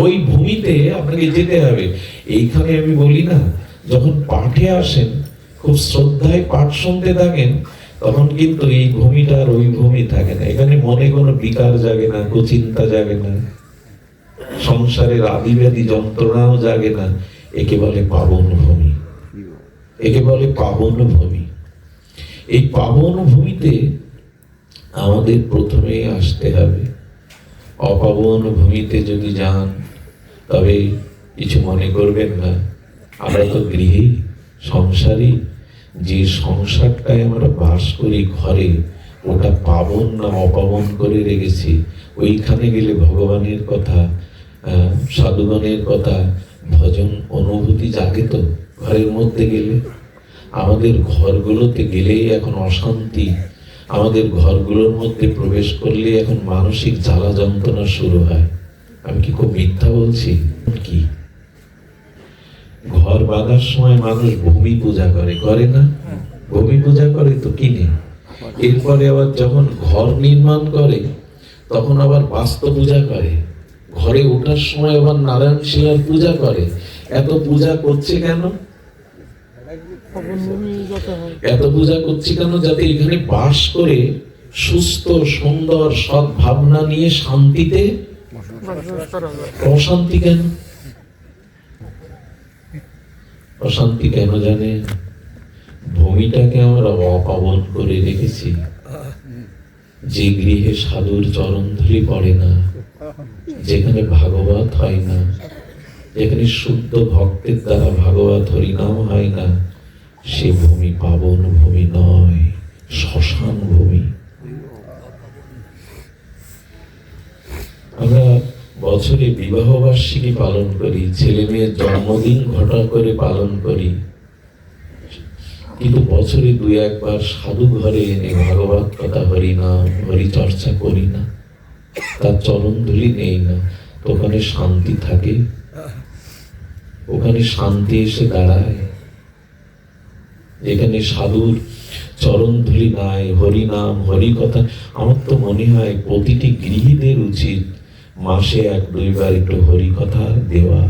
ওই ভূমিতে আপনাকে যেতে হবে। এইখানে আমি বলি না, যখন পাঠে আসেন, খুব শ্রদ্ধায় পাঠ শুনতে থাকেন, তখন কিন্তু এই ভূমিটা আর ওই ভূমি থাকে না। এখানে মনে কোনো বিকার জাগে না, কুচিন্তা জাগে না, সংসারের আদিব্যাধি যন্ত্রণাও জাগে না। একে বলে পাবন ভূমি, একে বলে পাবন ভূমি। এই পাবন ভূমিতে আমাদের প্রথমে আসতে হবে। অপাবন ভূমিতে যদি যান, তবে কিছু মনে করবেন না, আমরা তো গৃহী, সংসারী, যে সংসারটায় আমরা বাস করি ঘরে, ওটা পাবন না অপাবন করে রেখেছি। ওইখানে গেলে ভগবানের কথা, সাধুগণের কথা, ভজন অনুভূতি জাগে তো ঘরের মধ্যে গেলে। আমাদের ঘরগুলোতে গেলেই এখন অশান্তি, আমাদের ঘরগুলোর মধ্যে প্রবেশ করলে এখন মানসিক জ্বালা যন্ত্রণা শুরু হয়। আমি কি খুব মিথ্যা বলছি? কি ঘর বাঁধার সময় মানুষ ভূমি পূজা করে, করে না? ভূমি পূজা করে তো কিনে। এরপরে আবার যখন ঘর নির্মাণ করে, তখন আবার বাস্তু পূজা করে। ঘরে ওঠার সময় আবার নারায়ণ শিলার পূজা করে। এত পূজা করছে কেন? এত পূজা করছি কেন? যাতে এখানে বাস করে সুস্থ সুন্দর সৎ ভাবনা নিয়ে শান্তিতে। অশান্তি কেন? অশান্তি কেন জানে? ভূমিটাকে আমরা অপাবন করে রেখেছি। যে গৃহে সাধুর চরণ ধুলি পড়ে না, যেখানে ভাগবত হয় না, যেখানে শুদ্ধ ভক্তের দ্বারা ভাগবত হরিনাম হয় না, সে ভূমি পাবন ভূমি নয়, শ্মশান ভূমি। আমরা বছরে বিবাহ বার্ষিকী পালন করি, ছেলে মেয়ের জন্মদিন ঘটা করে পালন করি, কিন্তু বছরে দুই একবার সাধু ঘরে এনে ভাগবত কথা, হরিনাম হরিচর্চা করি না, তার চরণ ধুলি নেই না, তো ওখানে শান্তি থাকে? ওখানে শান্তি এসে দাঁড়ায়? যেখানে সাধুর চরণ ধুলি নাই, হরিনাম হরি কথা। আমার তো মনে হয় প্রতিটি গৃহীদের উচিত মাসে 1-2 বার একটু হরি কথা দেওয়া।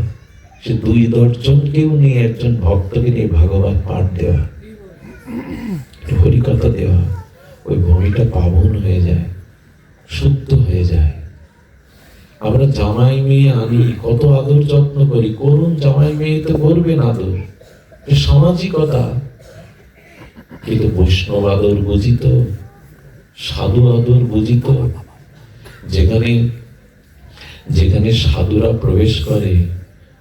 সে 2-10 জনকেও নিয়ে, একজন ভক্তকে নিয়ে ভাগবত পাঠ দেওয়া, হরি কথা দেওয়া। ওই ভূমিটা পাবন হয়ে যায়, শুদ্ধ হয়ে যায়। আমরা জামাই মেয়ে আনি, কত আদর যত্ন করি, করুন জামাই মেয়ে তো করবেন আদর, সামাজিকতা। কিন্তু বৈষ্ণব আদর বুঝিত, সাধু আদর বুঝিত। যেখানে যেখানে সাধুরা প্রবেশ করে,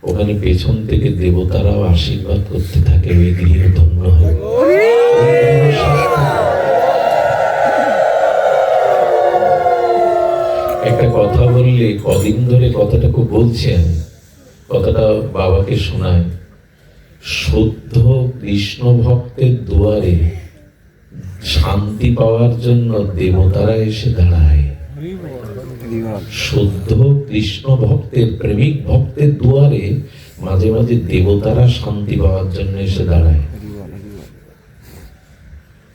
ওখানে পেছন থেকে দেবতারাও আশীর্বাদ করতে থাকে, ওই গৃহ ধন্য হোক। একটা কথা বললে, কদিন ধরে কথাটা খুব বলছি আমি, কথাটা বাবাকে শোনায়। শুদ্ধ কৃষ্ণ ভক্তের দুয়ারে শান্তি পাওয়ার জন্য দেবতারা এসে দাঁড়ায়। শুদ্ধ কৃষ্ণ ভক্তের, প্রেমিক ভক্তের দুয়ারে মাঝে মাঝে দেবতারা শান্তি পাওয়ার জন্য এসে দাঁড়ায়।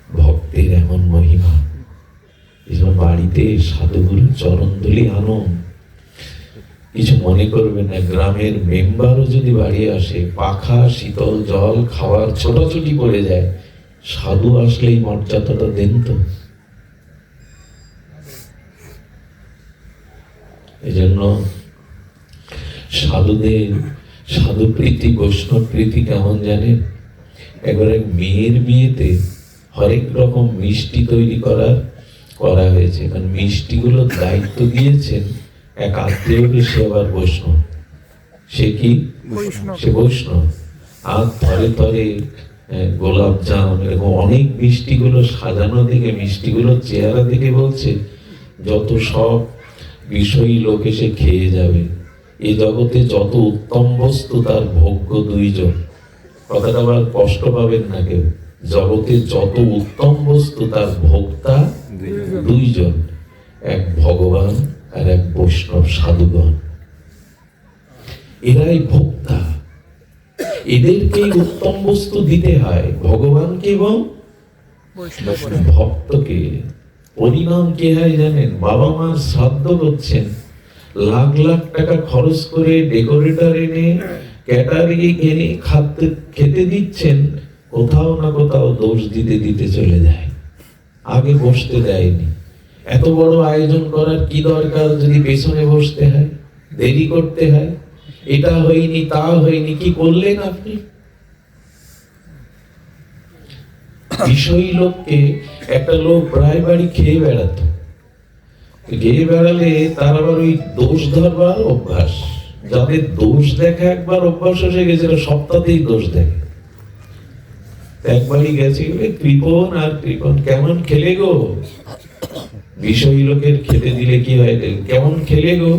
ভক্তের এমন মহিমা। বাড়িতে সাধুগুরু চরণ ধুলি আনো, কিছু মনে করবে না। গ্রামের মেম্বারও যদি বাড়ি আসে, পাখা শীতল জল খাওয়ার ছোটাছুটি পড়ে যায়, সাধু আসলেই মর্যাদাটা দেন তো। এই জন্য সাধুদের, সাধু প্রীতি, বৈষ্ণব প্রীতি কেমন জানেন? একবার এক মেয়ের বিয়েতে হরেক রকম মিষ্টি তৈরি করা হয়েছে। কারণ মিষ্টিগুলোর দায়িত্ব দিয়েছেন এক আত্মীয়কে, সে আবার বৈষ্ণব। সে কি? সে বৈষ্ণব। আর তরে তরে গোলাপ জাম, এরকম অনেক মিষ্টিগুলো সাজানো দেখে, মিষ্টিগুলোর চেহারা দেখে বলছে যত সব বিষয়ী লোক এসে খেয়ে যাবে। এই জগতে যত উত্তম বস্তু তার ভোগ্য 2 জন। কথাটা আবার কষ্ট পাবেন না কেউ। জগতে যত উত্তম বস্তু তার ভোক্তা 2 জন, এক ভগবান আর এক বৈষ্ণব সাধুগণ। এরাই ভোক্তা, এদেরকেই উত্তম বস্তু দিতে হয়, ভগবানকে এবং ভক্তকে। পরিণাম কি হয় জানেন? বাবা মার শ্রাদ্ধ করছেন, লাখ লাখ টাকা খরচ করে ডেকোরেটর এনে ক্যাটারিং এনে খেতে দিচ্ছেন, কোথাও না কোথাও দোষ দিতে দিতে চলে যায়, আগে বসতে দেয়নি। এত বড় আয়োজন করার কি দরকার যদি পেছনে বসতে হয়, দেরি করতে হয়, এটা হয়নি তা হয়নি, কি করলেন আপনি? বিষয়ী লোককে একটা লোক প্রায় বাড়ি খেয়ে বেড়াতো, খেয়ে বেড়ালে তার আবার ওই দোষ ধরবার অভ্যাস। যাদের দোষ দেখা একবার অভ্যাস হয়ে গেছে, সপ্তাহতেই দোষ দেখে। একবারই গেছে, কৃপণ আর কৃপণ, কেমন খেলে গো? বিষয়ী লোকের খেতে দিলে কি হয়, কেমন খেলে গো?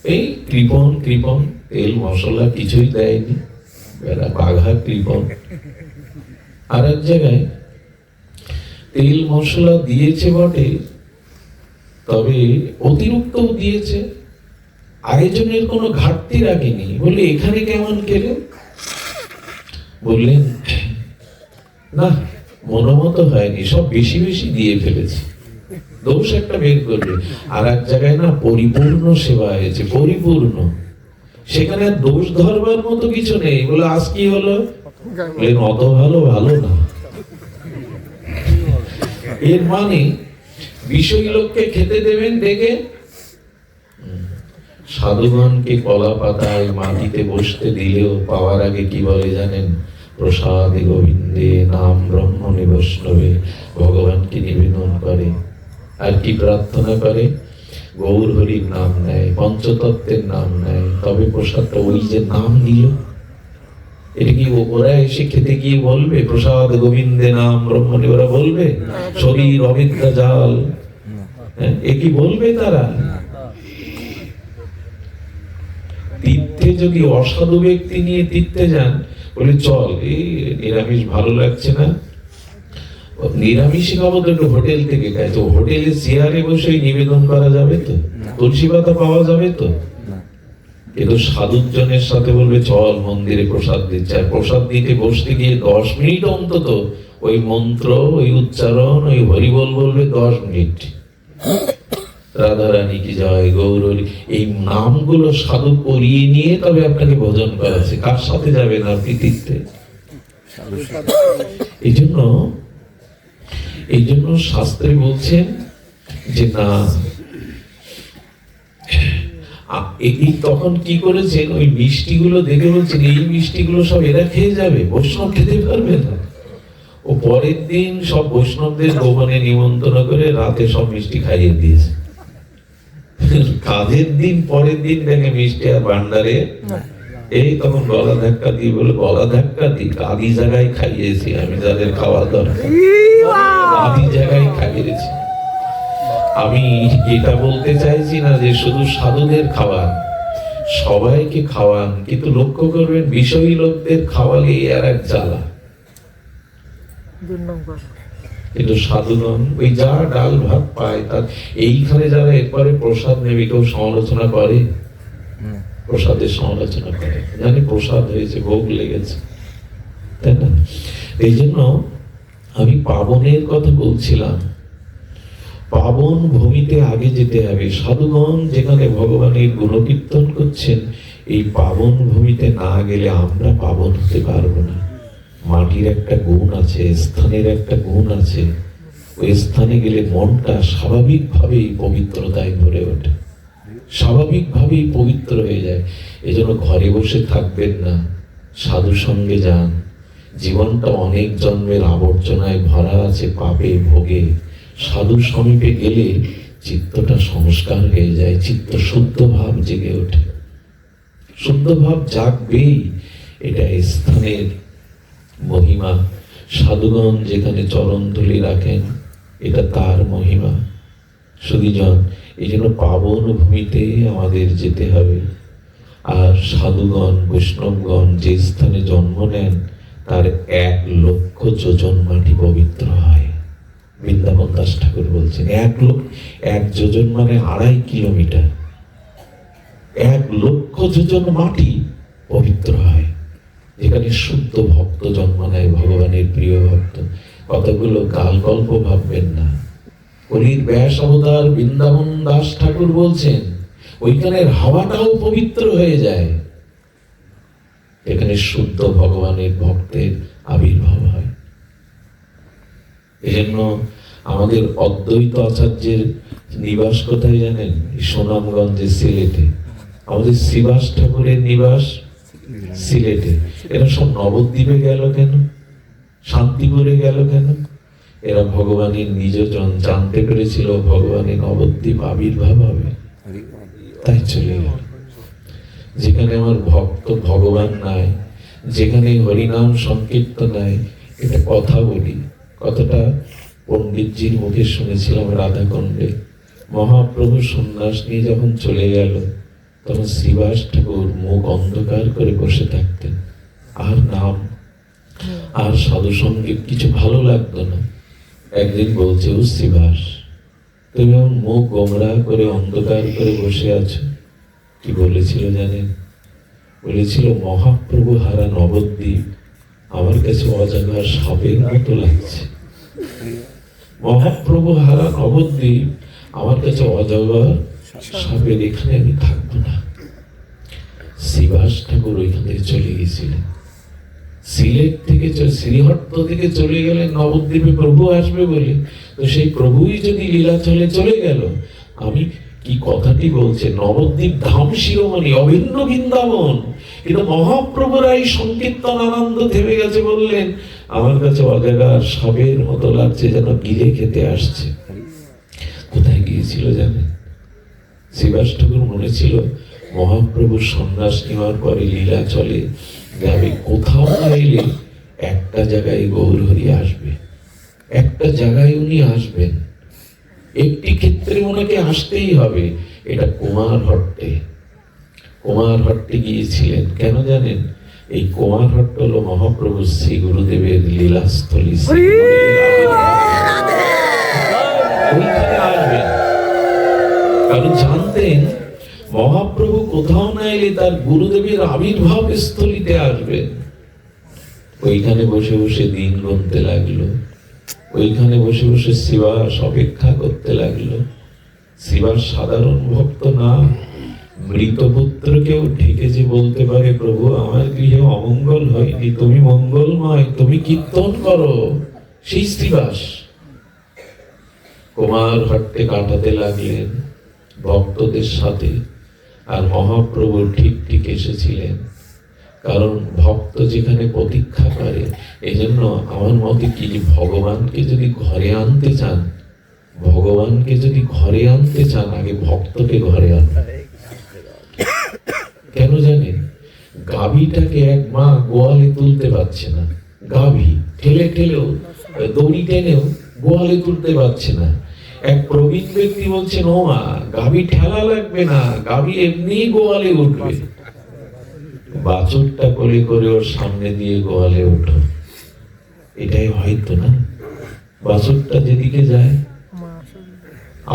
এই কৃপণ কৃপণ, তেল মশলা কিছুই দেয়নি, বাঘা কৃপণ। আর এক জায়গায় তেল মশলা দিয়েছে বটে, তবে অতিরিক্তও দিয়েছে, আয়োজনের কোনো ঘাটতি রাখেনি। বলে এখানে কেমন খেলে? বললেন না, মনোমত হয়নি, সব বেশি বেশি দিয়ে ফেলেছে, দোষ একটা বের করবে। আর এক জায়গায় না পরিপূর্ণ সেবা হয়েছে, পরিপূর্ণ, সেখানে দোষ ধরবার মতো কিছু নেই। বলে আজ কি হলো? অত ভালো ভালো না। এর মানে বিষয়ী লোককে খেতে দেবেন দেখে, সাধুগণকে কলা পাতায় মাটিতে বসতে দিলেও পাওয়ার আগে কি বলে জানেন? প্রসাদে গোবিন্দে নাম ব্রহ্মণে বৈষ্ণবে, ভগবানকে নিবেদন করে। আর কি প্রার্থনা করে? গৌর হরির নাম নেয়, পঞ্চতত্ত্বের নাম নেয়, তবে প্রসাদটা ওই যে নাম দিল। এটা কি ওরা এসে খেতে গিয়ে বলবে প্রসাদ গোবিন্দে নাম ব্রহ্মণে? ওরা বলবে শরীর অবিদ্যা জাল, এ কি বলবে তারা? তীর্থে যদি অসাধু ব্যক্তি নিয়ে তীর্থে যান, বলে চল, এই নিরামিষ ভালো লাগছে না, নিরামিষই খাবো তো একটু হোটেল থেকে খাই। তো হোটেলে চেয়ারে বসে নিবেদন করা যাবে তো? তুলসী পাতা পাওয়া যাবে তো? কিন্তু সাধুজনের সাথে বলবে চল মন্দিরে প্রসাদ দিচ্ছে, আর প্রসাদ দিতে বসতে গিয়ে 10 মিনিট অন্তত ওই মন্ত্র, ওই উচ্চারণ, ওই হরিবল বলবে 10 মিনিট। রাধারানী কি জয়, গৌর হরি, এই নামগুলো সাধু করিয়ে নিয়ে তবে আপনাকে ভোজন করাচ্ছে। কার সাথে যাবেন আপনি তীর্থে? এই জন্য শাস্ত্রে বলছেন যে না, তখন কি করেছেন, ওই মিষ্টিগুলো দেখে বলছেন এই মিষ্টিগুলো সব এরা খেয়ে যাবে, বৈষ্ণব খেতে পারবে না। ও পরের দিন সব বৈষ্ণবদের ভবনে নিমন্ত্রণ করে রাতে সব মিষ্টি খাইয়ে দিয়েছে। কাজের দিন পরের দিন দেখে মিষ্টি আর ভান্ডারে, এই তখন গলা ধাক্কা দিয়ে বলে, গলা ধাক্কা দিই, আদি জায়গায় খাইয়েছি আমি, যাদের খাওয়া দরকার আদি জায়গায় খাইয়েছি। আমি এটা বলতে চাইছি না যে শুধু সাধুদের খাওয়ান, সবাইকে খাওয়ান, কিন্তু লক্ষ্য করবেন বিষয়ী লোকদের খাওয়ালে আর এক জ্বালা। কিন্তু সাধুগণ ওই যা ডাল ভাত পায় তার, এইখানে যারা এরপরে প্রসাদ নেবে কেউ সমালোচনা করে, প্রসাদের সমালোচনা করে, জানি প্রসাদ হয়েছে, ভোগ লেগেছে, তাই না? এই জন্য আমি পাবনের কথা বলছিলাম, পাবন ভূমিতে আগে যেতে হবে। সাধুগণ যেখানে ভগবানের গুণকীর্তন করছেন, এই পাবন ভূমিতে না গেলে আমরা পাবন হতে পারবো না। মাটির একটা গুণ আছে, স্থানের একটা গুণ আছে, ওই স্থানে গেলে মনটা স্বাভাবিকভাবেই পবিত্রতায় ভরে ওঠে, স্বাভাবিকভাবেই পবিত্র হয়ে যায়। এজন্য ঘরে বসে থাকবেন না, সাধু সঙ্গে যান। জীবনটা অনেক জন্মের আবর্জনায় ভরা আছে, পাপে ভোগে। সাধু সমীপে গেলে চিত্তটা সংস্কার হয়ে যায়, চিত্ত শুদ্ধ ভাব জেগে ওঠে। শুদ্ধ ভাব জাগবেই, এটা স্থানের মহিমা। সাধুগণ যেখানে চরণ ধুলি রাখেন, এটা তার মহিমা। সুধীজন, এই জন্য পাবন ভূমিতে আমাদের যেতে হবে। আর সাধুগণ বৈষ্ণবগণ যে স্থানে জন্ম নেন, তার 1,00,000 যোজন মাটি পবিত্র হয়। বৃন্দাবন দাস ঠাকুর বলছেন 1 যোজন মানে 2.5 কিলোমিটার, 1,00,000 যোজন মাটি পবিত্র হয়, যেখানে শুদ্ধ ভক্ত জন্ম নেয়, ভগবানের প্রিয় ভক্ত। কতগুলো গাল গল্প ভাববেন না, কলির ব্যাস অবতার বৃন্দাবন দাস ঠাকুর বলছেন ওইখানের হাওয়াটাও পবিত্র হয়ে যায়, এখানে শুদ্ধ ভগবানের ভক্তের আবির্ভাব হয়। এজন্য আমাদের অদ্বৈত আচার্যের নিবাস কোথায় জানেন? সুনামগঞ্জে, সিলেটে। আমাদের শ্রীবাস ঠাকুরের নিবাস সিলেটে। এরা সব নবদ্বীপে গেল কেন? শান্তিপুরে গেল কেন? এরা ভগবানের নিজজন জানতে পেরেছিল ভগবানের নবদ্বীপ আবির্ভাব হবে, তাই চলে গেল। যেখানে আমার ভক্ত ভগবান নাই, যেখানে হরিনাম সংকীর্তন নাই, এটা কথা বলি, কথাটা পণ্ডিতজির মুখে শুনেছিলাম রাধাকুণ্ডে। মহাপ্রভু সন্ন্যাস নিয়ে যখন চলে গেল তখন শ্রীবাস ঠাকুর মুখ অন্ধকার করে বসে থাকতেন। আর নাম আর সাধু সঙ্গীত কিছু ভালো লাগতো না। একদিন বলছে, ও শ্রীবাস, তুমি এমন মুখ গোমরা করে অন্ধকার করে বসে আছো। কি বলেছিল জানেন? বলেছিল, মহাপ্রভু হারা নবদ্বীপ আমার কাছে অজানা সাপের মতো লাগছে। মহাপ্রভু হারা নবদ্বীপ আমার কাছে অজগর সাপের, এখানে আমি থাকবো না। শ্রীবাস ঠাকুর ওইখান থেকে চলে গেছিলেন। সিলেট থেকে শ্রীহট্ট থেকে চলে গেলেন নবদ্বীপে প্রভু আসবে বলে। তো সেই প্রভুই যদি লীলাচলে চলে গেল, আমি কি কথাটি বলছে, নবদ্বীপ ধাম শিরোমণি, অভিন্ন বৃন্দাবন, কিন্তু মহাপ্রভুরা এই সংকীর্তন আনন্দ থেমে গেছে বললেন আমার কাছে অজাগার সাপের মতো লাগছে, যেন গিলে খেতে আসছে। কোথায় গিয়েছিল জানেন? শ্রীবাস ঠাকুর মনে ছিল মহাপ্রভুর সন্ন্যাস নেওয়ার পরে লীলা চলে যাবে, কোথাও না এলে একটা জায়গায় গৌরহরি আসবে, একটা জায়গায় উনি আসবেন, একটি ক্ষেত্রে ওনাকে আসতেই হবে। এটা কুমারহট্টে। কুমারহট্টে গিয়েছিলেন কেন জানেন? এই কুমারহট্ট হলো মহাপ্রভু শ্রী গুরুদেবের লীলাস্থলী। ওইখানে আসবেন, কারণ জানতেন মহাপ্রভু কোথাও না এলে তার গুরুদেবের আবির্ভাব স্থলিতে আসবেন। ওইখানে বসে বসে দিন গুনতে লাগলো, ওইখানে বসে বসে শ্রীবাস অপেক্ষা করতে লাগলো। শ্রীবাস সাধারণ ভক্ত না, মৃত পুত্রকেও ঢেকে যে বলতে পারে, প্রভু আমার গৃহে অমঙ্গল হয়নি, তুমি মঙ্গলময়, তুমি কীর্তন করো, সেই শ্রীবাস। কুমারহট্টে কাটাতে লাগলেন ভক্তদের সাথে। আর মহাপ্রভু ঠিক ঠিক এসেছিলেন, কারণ ভক্ত যেখানে প্রতীক্ষা করে। এই জন্য আমার মতে কি, ভগবানকে যদি ঘরে আনতে চান, ভগবানকে যদি ঘরে আনতে চান, আগে ভক্তকে ঘরে আনতে। কেন জানেন? গাভীটাকে এক মা গোয়ালে তুলতে পারছে না, গাভী ঠেলে ঠেলেও, দড়ি টেনেও গোয়ালে তুলতে পারছে না। এক প্রবীণ ব্যক্তি বলছেন, ও মা, গাভী ঠেলা লাগবে না, গাভী এমনি গোয়ালে উঠবে। বাছুরটা কোলে করে ওর সামনে দিয়ে গোয়ালে ওঠো, এটাই হয়তো না। বাছুরটা যেদিকে যায়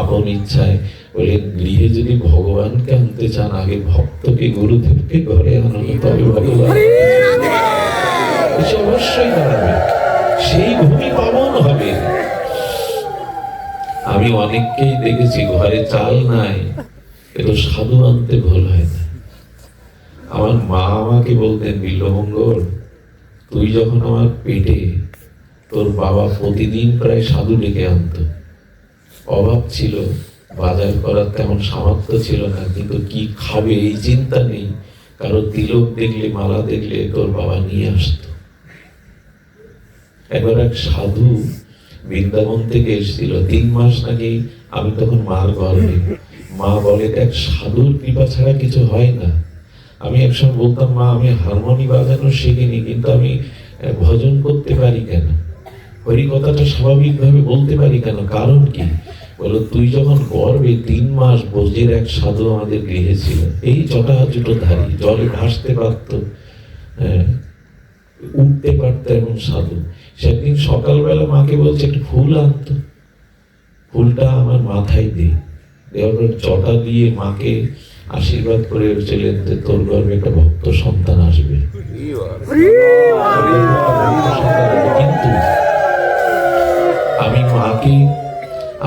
আপন ইচ্ছায়, বলে গৃহে যদি ভগবানকে আনতে চান, আগে ভক্তকে গুরুদেবকে ঘরে আনলে তবে ভগবান অবশ্যই দাঁড়াবে, সেই ভূমি পাবন হবে। আমি অনেককেই দেখেছি ঘরে চাল নাই, কিন্তু সাধু আনতে ভুল হয় না। আমার মা আমাকে বলতেন, বিল্লমঙ্গল, তুই যখন আমার পেটে, তোর বাবা প্রতিদিন প্রায় সাধু ডেকে আনতো। অভাব ছিল, বাজার করার তেমন সামর্থ্য ছিল না, কিন্তু কি খাবে এই চিন্তা নেই। কারো তিলক দেখলে, মালা দেখলে তোর বাবা নিয়ে আসতো। একবার এক সাধু বৃন্দাবন থেকে এসেছিল, 3 মাস নাকি আমি তখন মার গর্ভে। মা বলে, এক সাধুর কৃপা ছাড়া কিছু হয় না। আমি একসময় বলতাম, মা, আমি হারমোনি বাজানো শিখিনি, কিন্তু আমি ভজন করতে পারি কেন, হরি কথাটা স্বাভাবিকভাবে বলতে পারি কেন, কারণ কি? বলো, তুই যখন গর্ভে 3 মাস বোঝের এক সাধু আমাদের গৃহে ছিল, এই জটাজুটো ধারী, জলে ভাসতে পারত, উঠতে পারত এমন সাধু। সেদিন সকালবেলা মাকে বলছে একটু ফুল আনতো, ফুলটা আমার মাথায় দে, দেওয়ার পর জটা দিয়ে মাকে আশীর্বাদ করে চলেন যে তোর গর্ভে একটা ভক্ত সন্তান আসবে। কিন্তু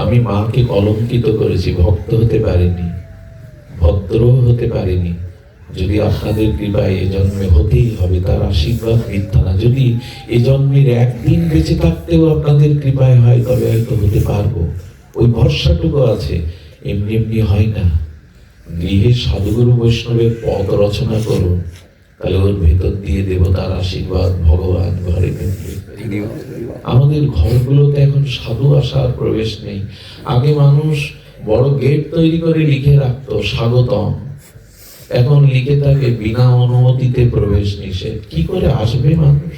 আমি আমি মাকে কলঙ্কিত করেছি, ভক্ত হতে পারিনি, ভদ্র হতে পারিনি। যদি আপনাদের কৃপায় এ জন্মে হতেই হবে, তার আশীর্বাদ মিথ্যা না। যদি এ জন্মের একদিন বেঁচে থাকতেও আপনাদের কৃপায় হয়, তবে হয়তো হতে পারবো, ওই ভরসাটুকু আছে। এমনি এমনি হয় না। গৃহে সাধুগুরু বৈষ্ণবের পদ রচনা করুন, তাহলে ওর ভেতর দিয়ে দেবতার আশীর্বাদ ভগবান ঘরে ঢুকবে। আমাদের ঘরগুলোতে এখন সাধু আসার প্রবেশ নেই। আগে মানুষ বড় গেট তৈরি করে লিখে রাখতো স্বাগতম, এখন লিখে থাকে বিনা অনুমতিতে প্রবেশ নিষেধ। কি করে আসবে মানুষ?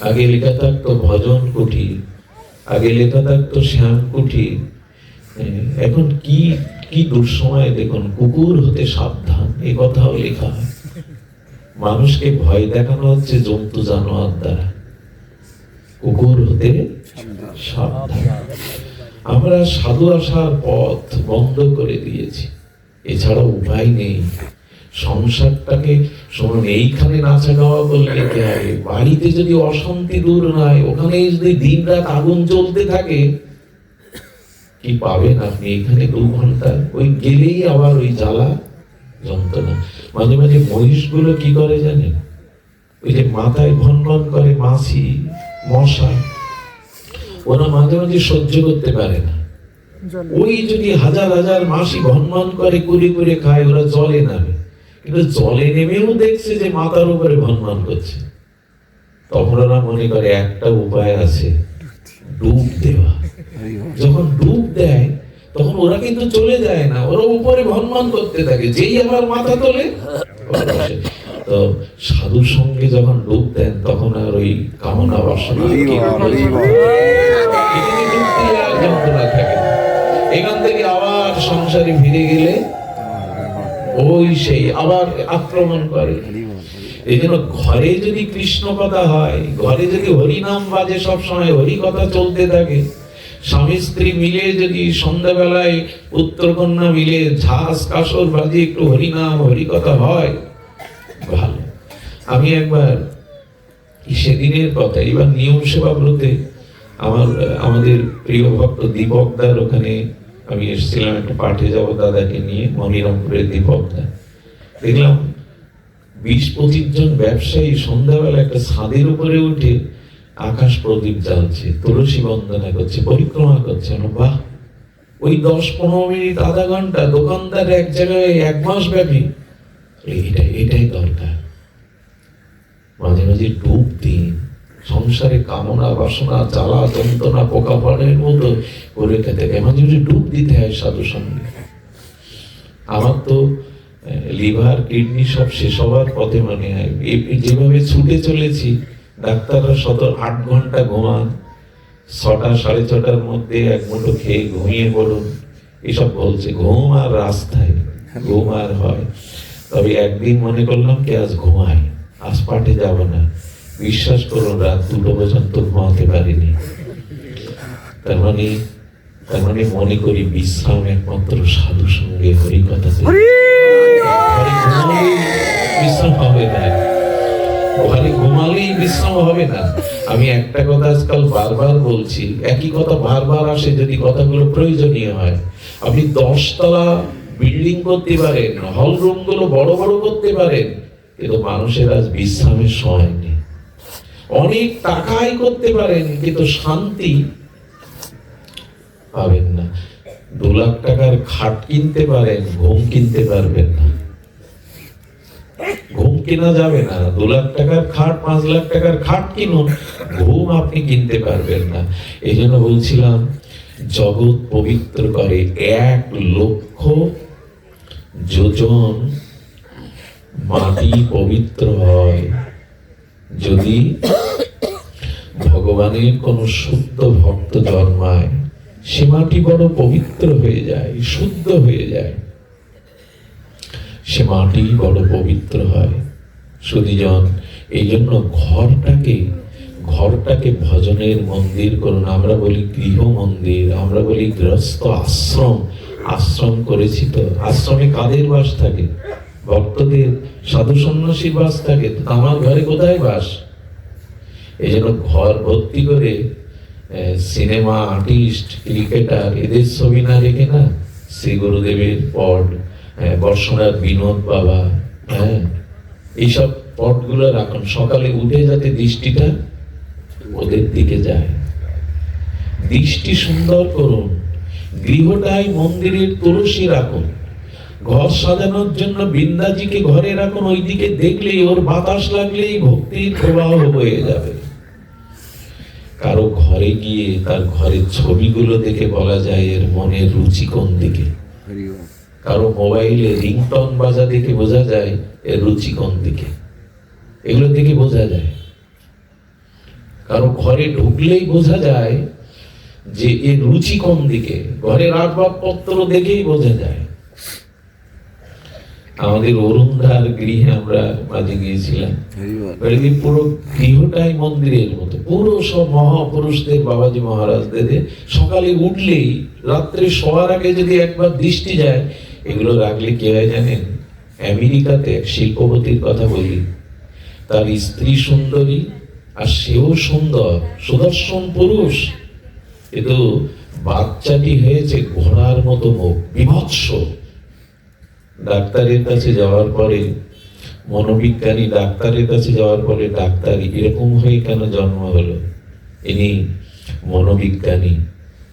আগে লেখা থাকতো ভজন কুঠির, আগে লেখা থাকতো শ্যাম কুঠির। এখন কি কি দুঃসময় দেখুন, কুকুর হতে সাবধান এ কথাও লেখা হয়। মানুষকে ভয় দেখানো হচ্ছে জন্তু জানোয়ার দ্বারা, কুকুর হতে সাবধান। আমরা সাধু আসার পথ বন্ধ করে দিয়েছি, এছাড়া উপায় নেই। সংসারটাকে শুনুন, এইখানে নাচা গাওয়া করলে কি হবে? বাড়িতে যদি অশান্তি দূর নয়, ওখানে যদি দিন রাত আগুন জ্বলতে থাকে, কি পাবেন আপনি? এখানে 2 ঘন্টা ওই গেলেই আবার ওই জ্বালা যন্ত্রণা। মাঝে মাঝে মহিষগুলো কি করে জানেন? ওই যে মাথায় ভনভন করে মাছি মশা, ওরা মাঝে মাঝে সহ্য করতে পারে না। ওই যদি হাজার হাজার মাছি ভনভন করে কুড়ি করে খায়, ওরা জলে নামে। কিন্তু জলে নেমেও দেখছে যে মাথার উপরে ভনভন করছে, তখন ওরা মনে করে একটা উপায় আছে, ডুব দেওয়া। যখন ডুব দেয় তখন ওরা কিন্তু চলে যায় না, ওরা উপরে ভনভন করতে থাকে। যেই আমার মাথা তোলে, তো সাধুর সঙ্গে যখন ডুব দেন, তখন আর ওই কামনা বাসনা যন্ত্রণা থাকে। এখান থেকে আবার সংসারে ফিরে গেলে ওই সেই আবার আক্রমণ করে। এই জন্য ঘরে যদি কৃষ্ণ কথা হয়, ঘরে যদি হরিনাম বাজে, সব সময় হরি কথা চলতে থাকে, স্বামী স্ত্রী মিলে যদি সন্ধ্যাবেলায় পুত্রকন্যা মিলে ঝাঁস কাসর বাজে একটু হরিনাম হরি কথা হয়, ভালো। আমি একবার সেদিনের কথা, এবার নিয়ম সেবা ব্রতে আমাদের প্রিয় ভক্ত দীপক দার ওখানে আমি এসেছিলাম, একটা পাঠে যাব দাদাকে নিয়ে, মনিরামপুরের দীপক দা। দেখলাম 20-25 জন ব্যবসায়ী সন্ধ্যাবেলা একটা ছাদের উপরে উঠে আকাশ প্রদীপ জ্বালছে, তুলসী বন্দনা করছে, পরিক্রমা করছে। বাহ, ওই 10-15 মিনিট আধা ঘন্টা দোকানদার এক জায়গায় 1 মাস ব্যাপী, এটাই দরকার। মাঝে মাঝে ডুব দিন, সংসারে কামনা বাসনা জ্বালা যন্ত্রণা পোকা পাড়ের মতো করে খেতে হয়, মাঝে মাঝে ডুব দিতে হয় সাধু সঙ্গে। আমার তো লিভার কিডনি সব শেষ হওয়ার পথে মনে হয়। যেভাবে ছুটে চলেছি, ডাক্তাররা 8 ঘন্টা ঘুমান, 6টা 6:30টার মধ্যে 1 মুঠো খেয়ে ঘুমিয়ে পড়ুন, এসব বলছে। ঘুম আর রাস্তায়, ঘুম আর হয়। তবে একদিন মনে করলাম কি আজ ঘুমাই, আজ পাঠে যাব না। বিশ্বাস করুন, রাত 2টো পর্যন্ত ঘুমাতে পারিনি। তার মানে মনে করি বিশ্রাম একমাত্র সাধু সঙ্গে হরি কথা। বিশ্রাম হবে না, ঘরে ঘুমালেই বিশ্রাম হবে না। আমি একটা কথা আজকাল বারবার বলছি, একই কথা বারবার আসে, যদি কথাগুলো প্রয়োজনীয় হয়। আপনি 10 তলা বিল্ডিং করতে পারেন, হল রুম গুলো বড় বড় করতে পারেন, কিন্তু মানুষের আজ বিশ্রামের সময় নেই। অনেক টাকাই করতে পারেন, কিন্তু শান্তি পাবেন না। 2 লাখ টাকার খাট কিনতে পারেন, ঘুম কিনতে পারবেন না। ঘুম কেনা যাবে না। 2 লাখ টাকার খাট, 5 লাখ টাকার খাট কিনুন, ঘুম আপনি কিনতে পারবেন না। এই জন্য বলছিলাম, জগৎ পবিত্র করে 1 লক্ষ যোজন মাটি পবিত্র হয় যদি ভগবানের কোন শুদ্ধ ভক্ত জন্মায়। সে মাটি বড় পবিত্র হয়ে যায়, শুদ্ধ হয়ে যায়, সে মাটি বড় পবিত্র হয়। সুধীজন, এই জন্য ঘরটাকে ভজনের মন্দির করুন। আমরা বলি গৃহ মন্দির, আমরা বলি গৃহস্থ আশ্রম। আশ্রম করেছি তো, আশ্রমে কাদের বাস থাকে? ভক্তদের, সাধু সন্ন্যাসীর বাস থাকে। আমার ঘরে কোথায় বাস? এই জন্য ঘর ভর্তি করে সিনেমা আর্টিস্ট, ক্রিকেটার, এদের ছবি না রেখে না শ্রী গুরুদেবের পট, বর্ষনাথ বিনোদ বাবা, হ্যাঁ, এইসব পটগুলো রাখুন। সকালে উঠে যাতে দৃষ্টিটা ওদের দিকে যায়, দৃষ্টি সুন্দর করুন। গৃহটাই মন্দিরের তুলসী রাখুন। ঘর সাজানোর জন্য বৃন্দাজিকে ঘরে রাখুন, ওইদিকে দেখলেই, ওর বাতাস লাগলেই ভক্তির প্রবাহ হয়ে যাবে। কারো ঘরে গিয়ে তার ঘরের ছবিগুলো দেখে বলা যায় এর মনের রুচি কোন দিকে। কারো মোবাইলে রিংটন বাজা দেখে বোঝা যায় এর রুচি কোন দিকে, এগুলো দেখে বোঝা যায়। কারো ঘরে ঢুকলেই বোঝা যায় যে এর রুচি কোন দিকে, ঘরের আসবাবপত্র দেখেই বোঝা যায়। আমাদের অরুণধার গৃহে আমরা মাঝে গিয়েছিলাম, পুরো গৃহটাই মন্দিরের মতো, পুরো সব মহাপুরুষদের, বাবাজি মহারাজদের সকালে উঠলেই রাত্রে শোয়ার আগে যদি একবার দৃষ্টি যায়, এগুলো রাখলে কি হয় জানেন? আমেরিকাতে এক শিল্পপতির কথা বলি, তার স্ত্রী সুন্দরী আর সেও সুন্দর, সুদর্শন পুরুষ, কিন্তু বাচ্চাটি হয়েছে ঘোড়ার মতো মুখ, বিভৎস। ডাক্তারের কাছে যাওয়ার পরে, মনোবিজ্ঞানী ডাক্তারের কাছে যাওয়ার পরে, ডাক্তার এরকম হয়ে কেন জন্ম হলো? ইনি মনোবিজ্ঞানী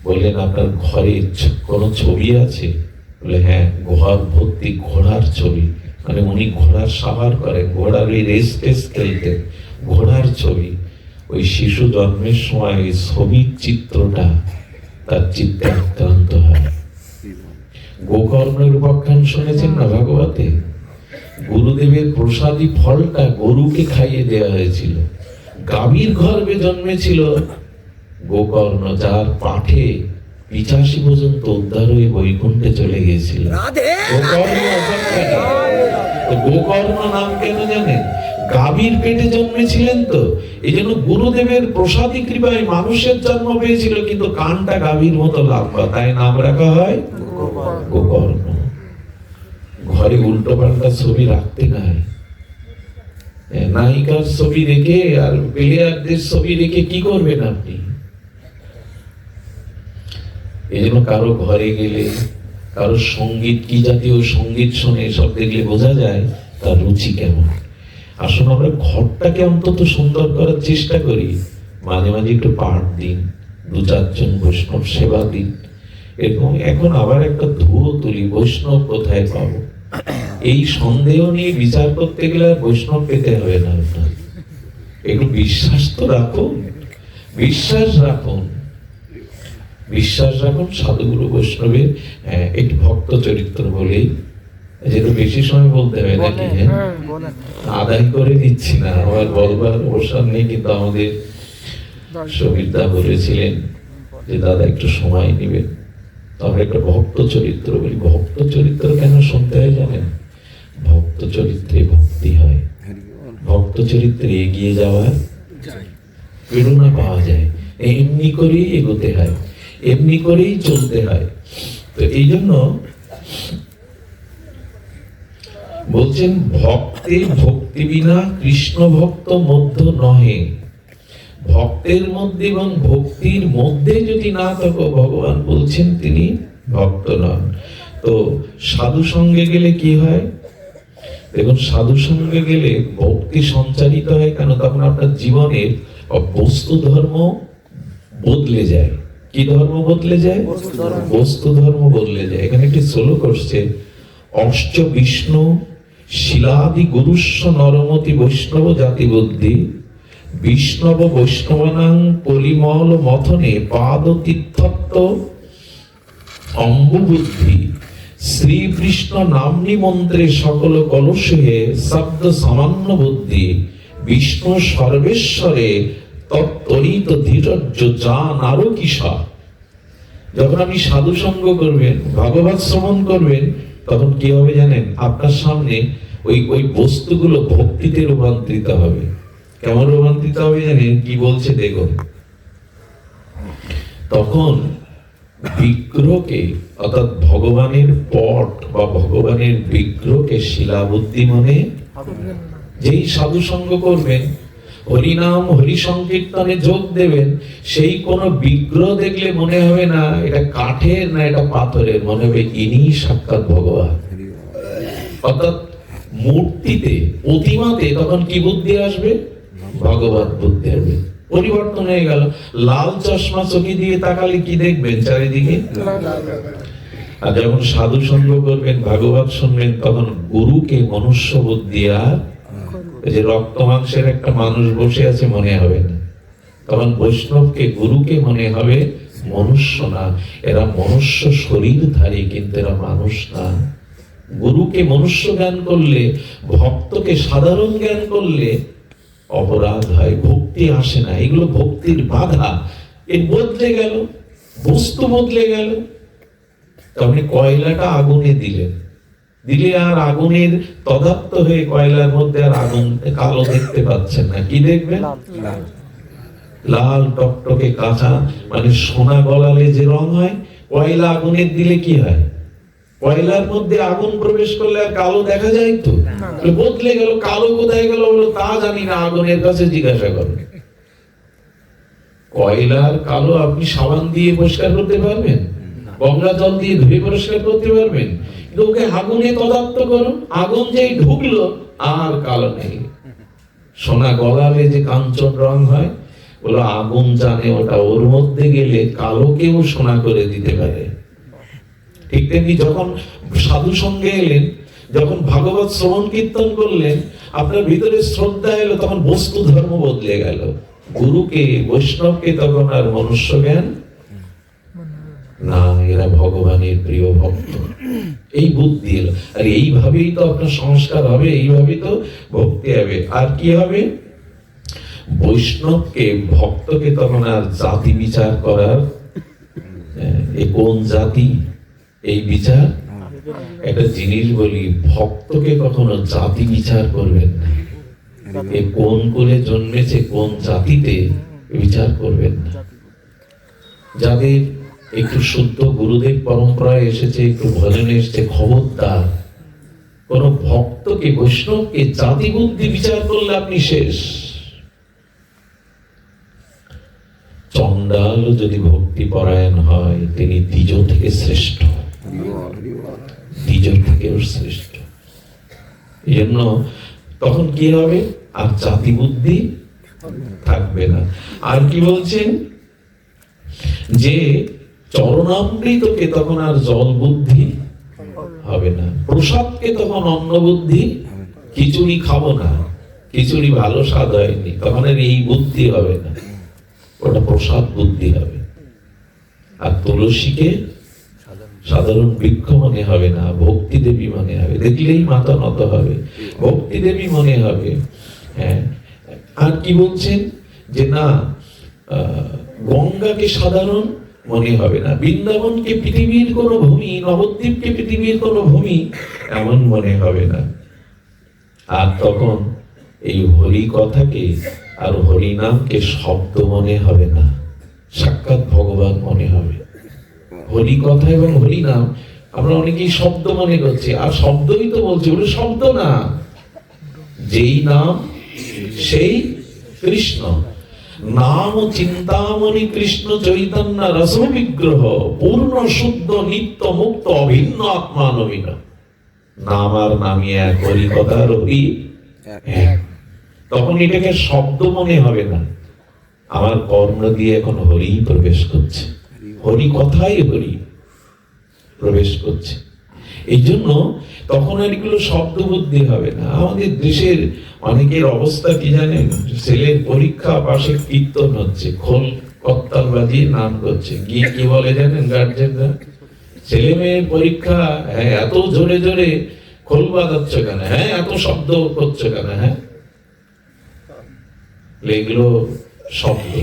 বললেন, আপনার ঘরে কোনো ছবি আছে? বলে হ্যাঁ, ঘর ভর্তি ঘোড়ার ছবি। মানে উনি ঘোড়ার সাবার করেন, ঘোড়ার ওই রেস টেস খেলতেন, ঘোড়ার ছবি। ওই শিশু জন্মের সময় ওই ছবির চিত্রটা তার চিত্তে আক্রান্ত হয়। গোকর্ণের উপাখ্যান শুনেছেন না ভাগবতে? গুরুদেবের প্রসাদী ফলটা গরুকে খাইয়ে দেওয়া হয়েছিল। গাভীর গর্ভে জন্মেছিল গোকর্ণ, যার পাঠে 85 পর্যন্ত উদ্ধার হয়ে বৈকুণ্ঠে চলে গিয়েছিল। গোকর্ণ নাম কেন জানেন? গাভীর পেটে জন্মেছিলেন তো, এই জন্য গুরুদেবের প্রসাদী কৃপায় মানুষের জন্ম পেয়েছিল, কিন্তু কানটা গাভীর মতো লম্বা, তাই নাম রাখা হয় গোকর্ণ। ঘরে উল্টো পাল্টা ছবি রাখতে নাই, নায়িকার ছবি রেখে আর প্লেয়ারদের ছবি রেখে কি করবেন আপনি? এই জন্য কারো ঘরে গেলে, কারো সঙ্গীত কি জাতীয় সঙ্গীত শুনে সব দেখলে বোঝা যায় তার রুচি কেমন। আসুন আমরা ঘরটাকে অন্তত সুন্দর করার চেষ্টা করি, মাঝে মাঝে একটু পাঠ দিন, 2-4 জন বৈষ্ণব সেবা দিন, এরকম। এখন আবার একটা ধুয়ো তুলি, বৈষ্ণব কোথায় পাবো? এই সন্দেহ নিয়ে বিচার করতে গেলে আর বৈষ্ণব পেতে হবে না। আপনার একটু বিশ্বাস তো রাখুন, বিশ্বাস রাখুন, বিশ্বাস রাখুন সাধুগুরু বৈষ্ণবের। একটু ভক্ত চরিত্র বলেই, যেহেতু বেশি সময় বলতে হবে নাকি, আদায় করে দিচ্ছি না, আমার বলবার অবসর নেই, কিন্তু আমাদের সবিতা বলেছিলেন যে দাদা একটু সময় নেবেন, তো আমরা একটা ভক্ত চরিত্র বলি। ভক্ত চরিত্র কেন শুনতে হয় জানেন? ভক্ত চরিত্রে ভক্তি হয়, ভক্ত চরিত্রে এগিয়ে যাওয়ার প্রেরণা পাওয়া যায়, এমনি করেই এগোতে হয়, এমনি করেই চলতে হয়। তো এই জন্য বলছেন, ভক্তে ভক্তি বিনা কৃষ্ণ ভক্ত মধ্য নহে। ভক্তের মধ্যে এবং ভক্তির মধ্যে যদি না থাকো, ভগবান বলছেন তিনি ভক্ত নন। তো সাধু সঙ্গে গেলে কি হয় দেখুন, সাধু সঙ্গে গেলে ভক্তি সঞ্চারিত হয়। কেন? তখন আপনার জীবনের বস্তু ধর্ম বদলে যায়। কি ধর্ম বদলে যায়? বস্তু ধর্ম বদলে যায়। এখানে একটি শ্লোক আসছে, অশ্চ বিষ্ণু শিলাদি গুরুস্ব নরমতি বৈষ্ণব জাতি বুদ্ধি বিষ্ণব বৈষ্ণবানাং পরিমল মথনে পাদ তীর্থত্ব অম্বুবুদ্ধি শ্রীকৃষ্ণ নামনি মন্ত্রে সকল কলুষে শব্দ সামান্য বুদ্ধি বিষ্ণু সর্বেশ্বরে তত্ত্বরিত ধীরজ্য জান আরো কিসা। যখন আপনি সাধু সঙ্গ করবেন, ভাগবত শ্রবণ করবেন, তখন কি হবে জানেন? আপনার সামনে ওই বস্তুগুলো ভক্তিতে রূপান্তরিত হবে। কেমন রূপান্তরিত হবে জানেন? কি বলছে দেখুন, তখন বিগ্রহকে, অর্থাৎ ভগবানের পট বা ভগবানের বিগ্রহকে শিলাবুদ্ধি মনে যেই সাধু সঙ্গ করবেন, হরিনাম হরি সংকীর্তনে যোগ দেবেন, সেই কোন বিগ্রহ দেখলে মনে হবে না এটা কাঠের না এটা পাথরের, মনে হবে ইনি সাক্ষাৎ ভগবান। অর্থাৎ মূর্তিতে প্রতিমাতে তখন কি বুদ্ধি আসবে? ভগবত বুদ্ধি আসবে। পরিবর্তন হয়ে গেল। লাল চশমা চোখে দিয়ে তাকালে কি দেখবেন? চারিদিকে। আর যখন সাধু সঙ্গ করবেন, ভাগবত শুনবেন, তখন গুরুকে মনুষ্য বুদ্ধি আর যে রক্ত মাংসের একটা মানুষ বসে আছে মনে হবে না। তখন বৈষ্ণবকে গুরুকে মনে হবে মনুষ্য না, এরা মনুষ্য শরীরধারী কিন্তু এরা মানুষ না। গুরুকে মনুষ্য জ্ঞান করলে, ভক্তকে সাধারণ জ্ঞান করলে অপরাধ হয়, ভক্তি আসে না। এগুলো ভক্তির বাধা। এ বদলে গেল, বস্তু বদলে গেল। আপনি কয়লাটা আগুনে দিলেন, দিলে আর আগুনের তদাত্ম হয়ে কয়লার মধ্যে আর আগুন কালো দেখতে পাচ্ছেন না। কি দেখবেন? লাল টকটকে কাঁচা, মানে সোনা গলালে যে রং হয়, কয়লা আগুনে দিলে কি হয়? কয়লার মধ্যে আগুন প্রবেশ করলে আর কালো দেখা যায়? তো বদলে গেল। কালো কোথায় গেল বলো? তা জানি না, আগুনের কাছে জিজ্ঞাসা করবে। কয়লার কালো আপনি সাবান দিয়ে পরিষ্কার করতে পারবেন? গঙ্গা জল দিয়ে ধুয়ে পরিষ্কার করতে পারবেন? কিন্তু ওকে আগুনে তদাত্ম করুন, আগুন যেই ঢুকলো আর কালো নেই। সোনা গলালে যে কাঞ্চন রং হয়, বলো আগুন জানে ওটা ওর মধ্যে গেলে কালোকেও সোনা করে দিতে পারে। ঠিক তেমনি যখন সাধু সঙ্গে এলেন, যখন ভাগবত শ্রবণ কীর্তন করলেন, আপনার ভিতরে শ্রদ্ধা এলো, তখন বস্তু ধর্ম বদলে গেল। গুরুকে বৈষ্ণবকে তখন আর মনুষ্য জ্ঞান না, এরা ভগবানের প্রিয় ভক্ত। এই বুদ্ধি এলো। আর এইভাবেই তো আপনার সংস্কার হবে, এইভাবেই তো ভক্তি হবে। আর কি হবে? বৈষ্ণবকে ভক্তকে তখন আর জাতি বিচার করার, এ কোন জাতি, এই বিচার। একটা জিনিস বলি, ভক্তকে কখনো জাতি বিচার করবেন না। এ কোন কুলে জন্মেছে, কোন জাতিতে, বিচার করবেন না। যাদের একটু শুদ্ধ গুরুদেব পরম্পরায় এসেছে, একটু ভজনে এসেছে, খবরদার কোন ভক্তকে বৈষ্ণবকে জাতি বুদ্ধি বিচার করলে আপনি শেষ। চণ্ডাল যদি ভক্তি পরায়ণ হয়, তিনি দ্বিজ থেকে শ্রেষ্ঠ, দ্বিজ থেকেও শ্রেষ্ঠ। এই জন্য তখন কি হবে? আর জাতি বুদ্ধি থাকবে না। আর কি বলছেন? যে চরণামৃতকে তখন আর জল বুদ্ধি হবে না, প্রসাদকে তখন অন্ন বুদ্ধি, খিচুড়ি খাবো না, খিচুড়ি ভালো স্বাদ হয়নি, তখন আর এই বুদ্ধি হবে না, ওটা প্রসাদ বুদ্ধি হবে। আর তুলসীকে সাধারণ বৃক্ষ মনে হবে না, ভক্তি দেবী মনে হবে, দেখলেই মাথা নত হবে, ভক্তি দেবী মনে হবে। হ্যাঁ, আর কি বলছেন? যে না, গঙ্গাকে সাধারণ মনে হবে না, বৃন্দাবনকে পৃথিবীর কোন ভূমি, নবদ্বীপকে পৃথিবীর কোন ভূমি এমন মনে হবে না। আর তখন এই হরি কথাকে আর হরি নামকে শব্দ মনে হবে না, সাক্ষাৎ ভগবান মনে হবে। হরি কথা এবং হরি নাম আমরা অনেকেই শব্দ মনে করছি, আর শব্দই তো বলছি, ওটা শব্দ না। যেই নাম সেই কৃষ্ণ। নাম চিন্তামণি কৃষ্ণ চৈতন্য রস বিগ্রহ, পূর্ণ শুদ্ধ নিত্য মুক্ত অভিন্ন আত্মা নবীন। নাম আর নামই এক, হরি কথার হরি এক। তখন এটাকে শব্দ মনে হবে না, আমার কর্ণ দিয়ে এখন হরি প্রবেশ করছে, হরি কথাই হরি প্রবেশ করছে। এই জন্য তখন আর এগুলো শব্দ বুদ্ধি হবে না। আমাদের দেশের অনেকের অবস্থা কি জানেন? ছেলের পরীক্ষা, পাশে কীর্তন হচ্ছে, খোল কর্তাল বাজিয়ে নাম করছে, গিয়ে কি বলে জানেন গার্জেনরা? ছেলে মেয়ের পরীক্ষা, হ্যাঁ এত জোরে জোরে খোল বাজাচ্ছ কেন? হ্যাঁ এত শব্দ করছো কেন? হ্যাঁ, এগুলো শব্দ।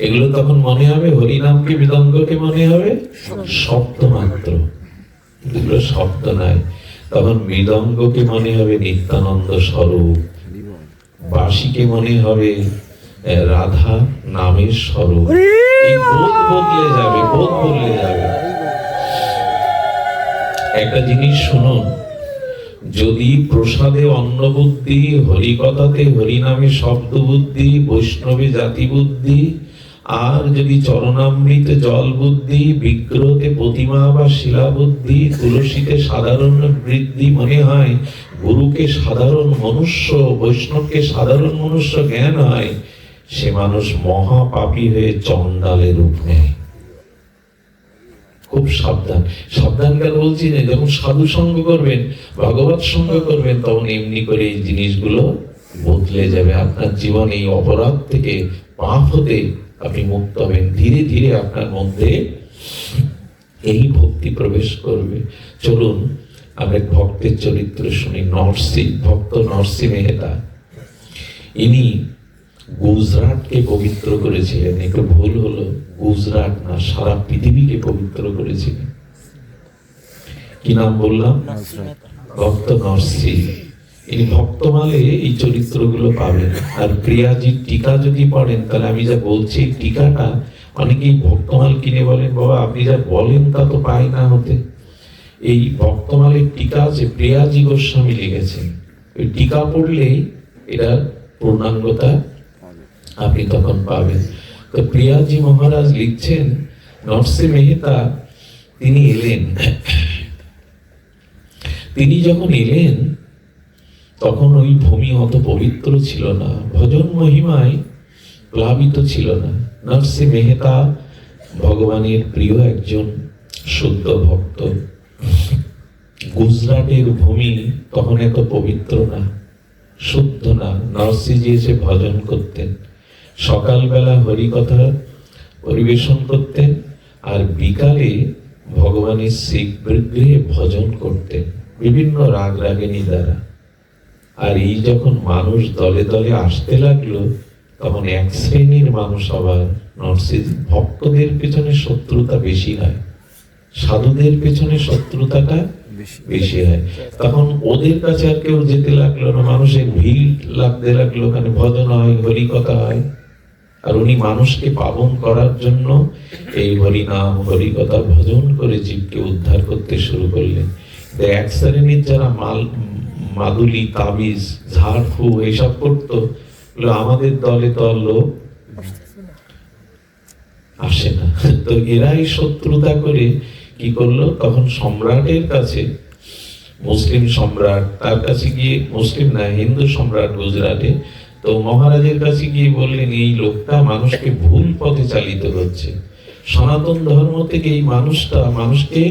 এগুলো তখন মনে হবে হরিনামকে, মৃদঙ্গকে মনে হবে শব্দ মাত্র, এগুলো শব্দ নাই। তখন মৃদঙ্গকে মনে হবে নিত্যানন্দ স্বরূপ, বাঁশিকে মনে হবে রাধা নামের স্বরূপ। এই বোধ বদলে যাবে, বোধ বদলে যাবে। একটা জিনিস শুনুন, যদি প্রসাদে অন্ন বুদ্ধি, হরিকথাতে হরিনামে শব্দ বুদ্ধি, বৈষ্ণবে জাতি বুদ্ধি, আর যদি চরণামৃতে জল বুদ্ধি, বিগ্রহতে প্রতিমা বা শিলা বুদ্ধি, তুলসীতে সাধারণ বৃদ্ধি মনে হয়, গুরুকে সাধারণ মনুষ্য, বৈষ্ণবকে সাধারণ মনুষ্য জ্ঞান হয়, সে মানুষ মহাপাপী হয়ে চণ্ডালের রূপ নেয়। খুব সাবধান। সাবধান কেন বলছি না, যখন সাধু সঙ্গ করবেন, ভগবত সঙ্গ করবেন, তখন এমনি করে এই জিনিসগুলো বদলে যাবে। আপনার জীবন এই অপরাধ থেকে, পাপ হতে আপনি মুক্ত হবেন। ধীরে ধীরে আপনার মধ্যে এই ভক্তি প্রবেশ করবে। চলুন আমরা ভক্তের চরিত্র শুনি। ভক্ত নরসিংহ মেহতা, ইনি গুজরাটকে পবিত্র করেছিলেন। একটু ভুল হলো, গুজরাট না, সারা পৃথিবীকে পবিত্র করেছিলেন। কি নাম বললাম? ভক্ত নরসিংহ। এই ভক্তমালে এই চরিত্রগুলো পাবেন। আর প্রিয়াজির টিকা যদি পড়েন, তাহলে আমি যা বলছি টিকাটা অনেকেই ভক্তমাল কিনে বলেন, বাবা আপনি যা বলেন তা তো পাই না হতে। এই ভক্তমালের টিকা আছে, প্রিয়াজি গোস্বামী লিখেছেন। ওই টিকা পড়লেই এটা পূর্ণাঙ্গতা আপনি তখন পাবেন। তো প্রিয়াজি মহারাজ লিখছেন, নরসিংহ মেহতা তিনি এলেন। তিনি যখন এলেন তখন ওই ভূমি অত পবিত্র ছিল না, ভজন মহিমায় প্লাবিত ছিল না। নরসিংহ মেহতা ভগবানের প্রিয় একজন শুদ্ধ ভক্ত। গুজরাটের ভূমি তখন এত পবিত্র না, শুদ্ধ না। নরসিংহজি এসে ভজন করতেন, সকালবেলা হরিকথা পরিবেশন করতেন, আর বিকালে ভগবানের শিবগৃহে ভজন করতেন বিভিন্ন রাগ রাগিনী দ্বারা। আর এই যখন মানুষ দলে দলে আসতে লাগলো, তখন এক শ্রেণীর মানুষ আবার নরসিংহ ভক্তদের পেছনে শত্রুতা বেশি হয়, সাধুদের পেছনে শত্রুতাটা বেশি হয়। তখন ওদের কাছে আর কেউ যেতে লাগলো না, মানুষের ভিড় লাগতে লাগলো, ওখানে ভজন হয়, হরিকথা হয়। আর উনি মানুষকে পাবন করার জন্য এই হরিনাম হরিকথা ভজন করে জীবকে উদ্ধার করতে শুরু করলেন। এক শ্রেণীর যারা মাদুলি, তাবিজ, ঝাড়ফু এইসব করতো, আমাদের দলে তো লোক আসে না। তো এরাই শত্রুতা করে কি করলো, তখন সম্রাটের কাছে, মুসলিম সম্রাট, তার কাছে গিয়ে, মুসলিম না হিন্দু সম্রাট গুজরাটে, তো মহারাজের কাছে গিয়ে বললেন, এই লোকটা মানুষকে ভুল পথে চালিত করছে, সনাতন ধর্ম থেকে এই মানুষটা মানুষকে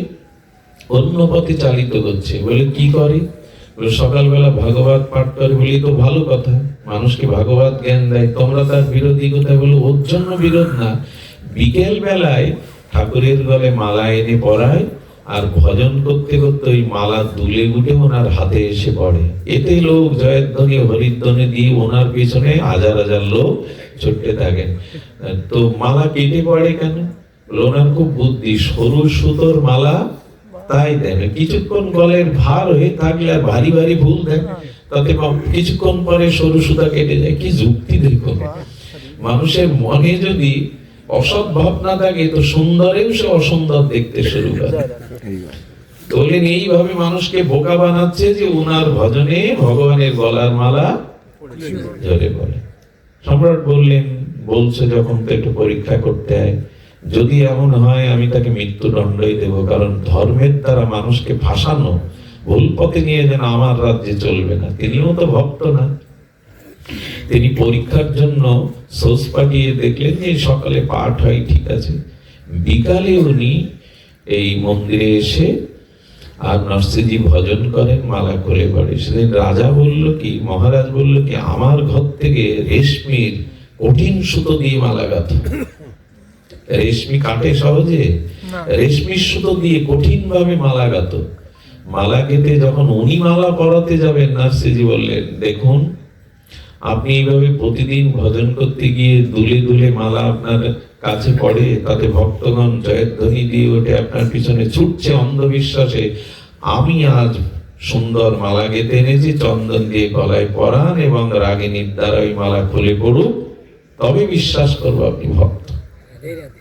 অন্য পথে চালিত করছে। বলে কি করে? সকালবেলা ভাগবত পাঠ করে। বলি তো ভালো কথা, মানুষকে ভাগবত জ্ঞান দেয়, তোমরা তার বিরোধী কথা বলো। ওর জন্য বিরোধ না, বিকেল বেলায় ঠাকুরের গলে মালা এনে পরায়, আর ভজন করতে করতে ওই মালা দুলে উঠে ওনার হাতে এসে পড়ে। এতে লোক জয়ধ্বনি হরিধ্বনি দিয়ে ওনার পেছনে হাজার হাজার লোক ছুটতে থাকেন। তো মালা কেটে পড়ে কেন? ওনার খুব বুদ্ধি, সরু সুতোর মালা তাই দেন, কিছুক্ষণ গলের ভার হয়ে থাকলে আর ভারী ভারী ভুল দেন, তাতে কিছুক্ষণ পরে সরু সুতা কেটে যায়। কি যুক্তি দেখুন! মানুষের মনে যদি অসৎ ভাব না থাকে, তো সুন্দরেও সে অসুন্দর দেখতে শুরু করে। বলেন এইভাবে মানুষকে বোকা বানাচ্ছে যে উনার ভজনে ভগবানের গলার মালা ঝরে পড়ে। সম্রাট বললেন, বলছে যখন তো একটু পরীক্ষা করতে হয়, যদি এমন হয় আমি তাকে মৃত্যুদণ্ডই দেব, কারণ ধর্মের দ্বারা মানুষকে ফাঁসানো, ভুল পথে নিয়ে যেন আমার রাজ্যে চলবে না। তিনিও তো ভক্ত না। তিনি পরীক্ষার জন্য সোর্স পাঠিয়ে দেখলেন যে সকালে পাঠ হয়, ঠিক আছে, বিকালে উনি এই মন্দিরে এসে আর নরসিংহজি ভজন করেন, মালা করে পড়ে। সেদিন রাজা বলল কি, মহারাজ বলল কি, আমার ঘর থেকে রেশমির কঠিন সুতো দিয়ে মালা গাঁথো। রেশমি কাটে সহজে, রেশমির সুতো দিয়ে কঠিন ভাবে মালা গাঁথো। মালা গেঁথে যখন উনি মালা পরাতে যাবেন, নরসিংহজি বললেন, দেখুন আপনি এইভাবে প্রতিদিন ভজন করতে গিয়ে দুলে দুলে মালা আপনার কাছে পড়ে, তাতে ভক্তগণ জয়ধ্বনি দিয়ে ওঠে, আপনার পিছনে ছুটছে অন্ধবিশ্বাসে। আমি আজ সুন্দর মালা গেঁথে এনেছি, চন্দন দিয়ে গলায় পরান এবং রাগিনীর দ্বারা ওই মালা খুলে পড়ুক, তবে বিশ্বাস করবো আপনি ভক্ত।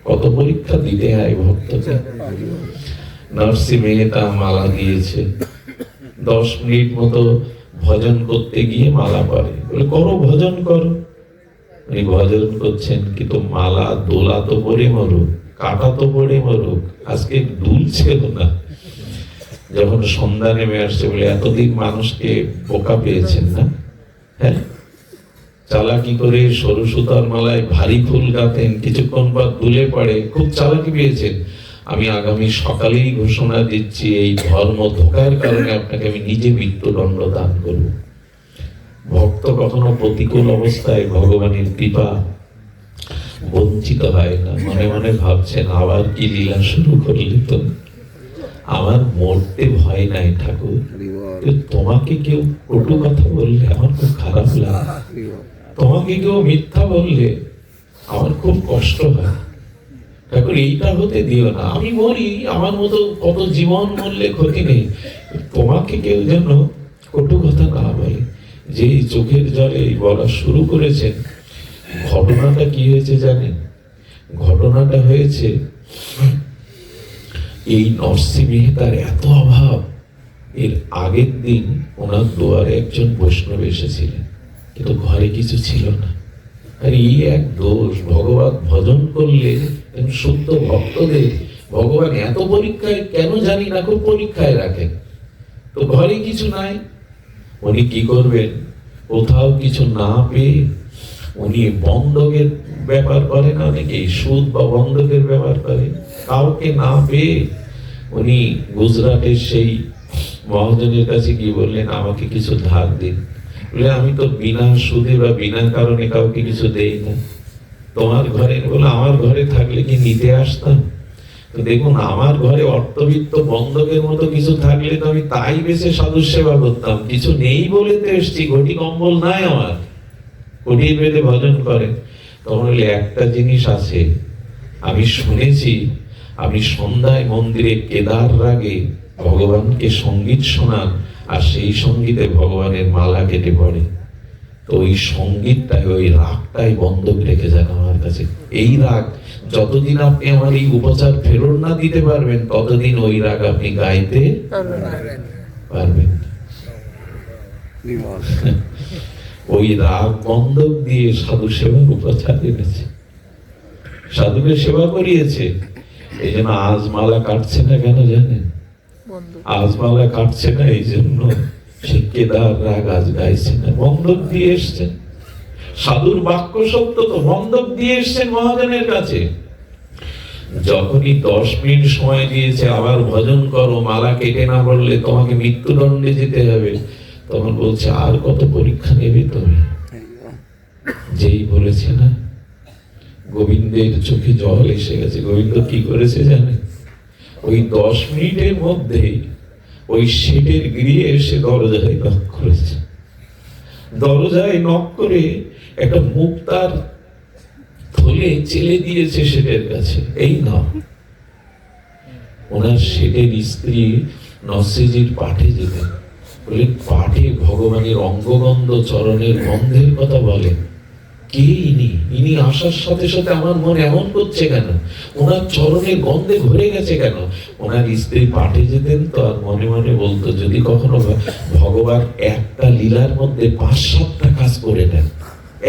কত পরীক্ষা দিতে হয় ভক্তকে। নরসিংহ মেহতা মালা দিয়েছে, 10 মিনিট মতো ভজন করতে গিয়ে মালা পরে, বলে করো ভজন করো। উনি ভজন করছেন, কিন্তু মালা দোলা তো পরে মরুক, কাটা তো পরে মরুক, আজকে দুলছিল না। যখন সন্ধ্যা নেমে আসছে, বলে এতদিন মানুষকে বোকা পেয়েছেন না, হ্যাঁ, চালাকি করে সরু সুতার মালায় ভারী ফুল গাঁথেন, কিছুক্ষণ পর দুলে পড়ে, খুব চালাকি পেয়েছেন। আমি আগামী সকালেই ঘোষণা দিচ্ছি, এই ধর্ম ধোকার কারণে আপনাকে আমি নিজে মৃত্যুদণ্ড দান করব। ভক্ত কখনো প্রতিকূল অবস্থায় ভগবানের কৃপা বঞ্চিত হয় না। মনে মনে ভাবছেন, আবার কি লীলা শুরু করলে তো, আমার মরতে ভয় নাই ঠাকুর, তোমাকে কেউ কটু কথা বললে আমার খুব খারাপ লাগে, তোমাকে কেউ মিথ্যা বললে আমার খুব কষ্ট হয়, ঠাকুর এইটা হতে দিও না। আমি মরি, আমার মতো কত জীবন মরলে ক্ষতি নেই, তোমাকে কেউ যেন কটু কথা না বলে। যে চোখের জলে বলা শুরু করেছেন, ঘটনাটা কি হয়েছে জানেন? ঘটনাটা হয়েছে, এই নরসিংহ মেহতার এত অভাব, এর আগের দিন ওনার দুয়ারে একজন বৈষ্ণব এসেছিলেন, কিন্তু ঘরে কিছু ছিল না। আর এই এক দোষ, ভগবান ভজন করলে শুদ্ধ ভক্তদের ভগবান এত পরীক্ষায় কেন জানি না, খুব পরীক্ষায় রাখেন। তো ঘরে কিছু নাই, উনি কি করবেন? কোথাও কিছু না পেয়ে উনি বন্ধকের ব্যাপার করেন, অনেকে সুদ বা বন্ধকের ব্যাপার করে। কাউকে না পেয়ে উনি গুজরাটের সেই মহাজনের কাছে গিয়ে বললেন, আমাকে কিছু ধার দিন। বলে, আমি তো বিনা সুদে বা বিনা কারণে কাউকে কিছু দেই না। তোমার ঘরে, বলে আমার ঘরে থাকলে কি নিতে আসতাম? তো দেখুন, আমার ঘরে অর্থবিত্ত বন্ধকের মতো কিছু থাকলে তো আমি তাই বেশি সাধু সেবা করতাম। কিছু নেই বলে তো এসছি, ঘটি কম্বল নাই আমার, কুটির বেঁধে ভজন করে। তখন বলে, একটা জিনিস আছে, আমি শুনেছি আপনি সন্ধ্যায় মন্দিরে কেদার রাগে ভগবানকে সঙ্গীত শোনান, আর সেই সঙ্গীতে ভগবানের মালা কেটে পড়ে। তো ওই সঙ্গীতটাই, ওই রাগটাই বন্ধক রেখে যান আমার কাছে। এই রাগ যতদিন আপনি আমার এই উপচার ফেরত না দিতে পারবেন, ততদিন ওই রাগ আপনি গাইতে পারবেন। ওই রাগ বন্ধক দিয়ে সাধু সেবার উপচার এনেছে, সাধুকে সেবা করিয়েছে। এই জন্য আজ মালা কাটছে না, কেন জানেন? আজ মালা কাটছে না এই জন্য সে কেদার রাগ আজ গাইছে না, বন্ধক দিয়ে এসছেন। সাধুর বাক্য সত্য তো, বন্ধক দিয়ে এসছেন মহাজনের কাছে। যখনই 10 মিনিট সময় দিয়েছে, আবার ভজন করো, মালা কেটে না পড়লে তোমাকে মৃত্যুদণ্ডে যেতে হবে, তখন বলছে, আর কত পরীক্ষা নেবে তুমি? যেই বলেছে না, গোবিন্দের চোখে জল এসে গেছে। গোবিন্দ কি করেছে জানেন? ওই 10 মিনিটের মধ্যে ওই শেডের গিয়ে এসে দরজায় নক করেছে। দরজায় নক করে একটা মুক্তার থলে চেলে দিয়েছে শেডের কাছে, এই না। ওনার শেডের স্ত্রী নরসিংহজির পাঠে যেতেন, বলে পাঠে ভগবানের অঙ্গগন্ধ চরণের গন্ধের কথা বলেন। কে ইনি? ইনি আসার সাথে সাথে আমার মন এমন করছে কেন? ওনার চরণের গন্ধে ভরে গেছে কেন? ওনার স্ত্রী পাঠে যেতেন তো, আর মনে মনে বলতো, যদি কখনো ভগবান একটা লীলার মধ্যে 5-7টা কাজ করে নেন,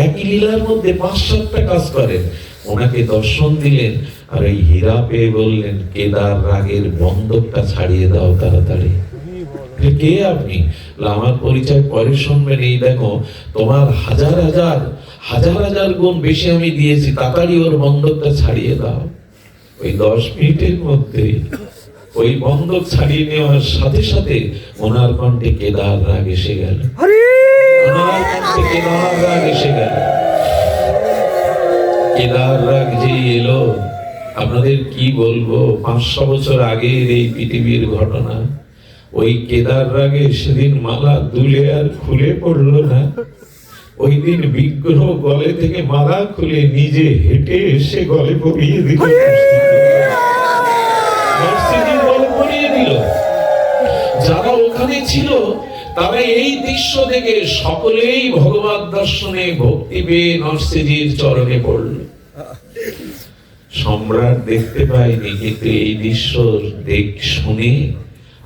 একই লীলার মধ্যে 5-7টা কাজ করেন। ওনাকে দর্শন দিলেন, আর ওই হীরা পেয়ে বললেন, কেদার রাগের বন্ধকটা ছাড়িয়ে দাও তাড়াতাড়ি। কে আপনি? আমার পরিচয় পরে শুনবেন। এই দেখো, তোমার হাজার হাজার গুণ বেশি আমি দিয়েছি, তাড়াতাড়ি ওর বন্ধকটা ছাড়িয়ে দাও। ওই 10 মিনিটের মধ্যে ওই বন্ধক ছাড়িয়ে নেওয়ার সাথে সাথে ওনার কণ্ঠে কেদার রাগ এসে গেল, ওনার কণ্ঠে কেদার রাগ এসে গেল। কেদার রাগ যে এলো, আপনাদের কি বলবো, 500 বছর আগের এই পৃথিবীর ঘটনা। ওই কেদার রাগে সেদিন মালা দুলে আর খুলে পড়লো না। ওই দিন বিগ্রহ গলে থেকে মালা খুলে নিজে হেঁটে এসে গলে পরিয়ে দিল, গলে পরিয়ে দিল। যারা ওখানে ছিল তারা এই দৃশ্য দেখে সকলেই ভগবত দর্শনে ভক্তি পেয়ে নরসিংহজির চরণে পড়ল। সম্রাট দেখতে পায়নি, কিন্তু এই দৃশ্য শুনে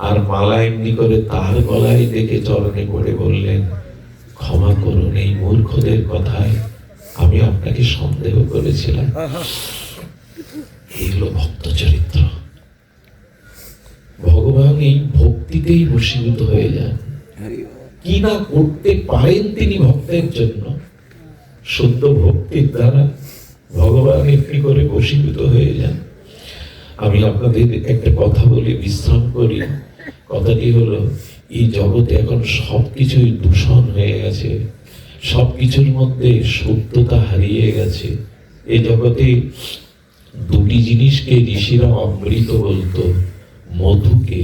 আর মালা এমনি করে তার গলায় দেখে চরণে পড়ে বললেন, ক্ষমা করুন, এই মূর্খদের কথায় আমি আপনাকে সন্দেহ করেছিলাম। এগুলো ভক্ত চরিত্র। ভগবান এই ভক্তিতেই বশীভূত হয়ে যান। কি না করতে পারেন তিনি ভক্তের জন্য। শুদ্ধ ভক্তির দ্বারা ভগবান এমনি করে বশীভূত হয়ে যান। আমি আপনাদের একটা কথা বলে বিশ্রাম করি। কথাটি হলো, এই জগতে এখন সবকিছুই দূষণ হয়ে গেছে, সবকিছুর মধ্যে সত্যতা হারিয়ে গেছে। এই জগতে দুটি জিনিসকে ঋষিরা অমৃত বলতো, মধুকে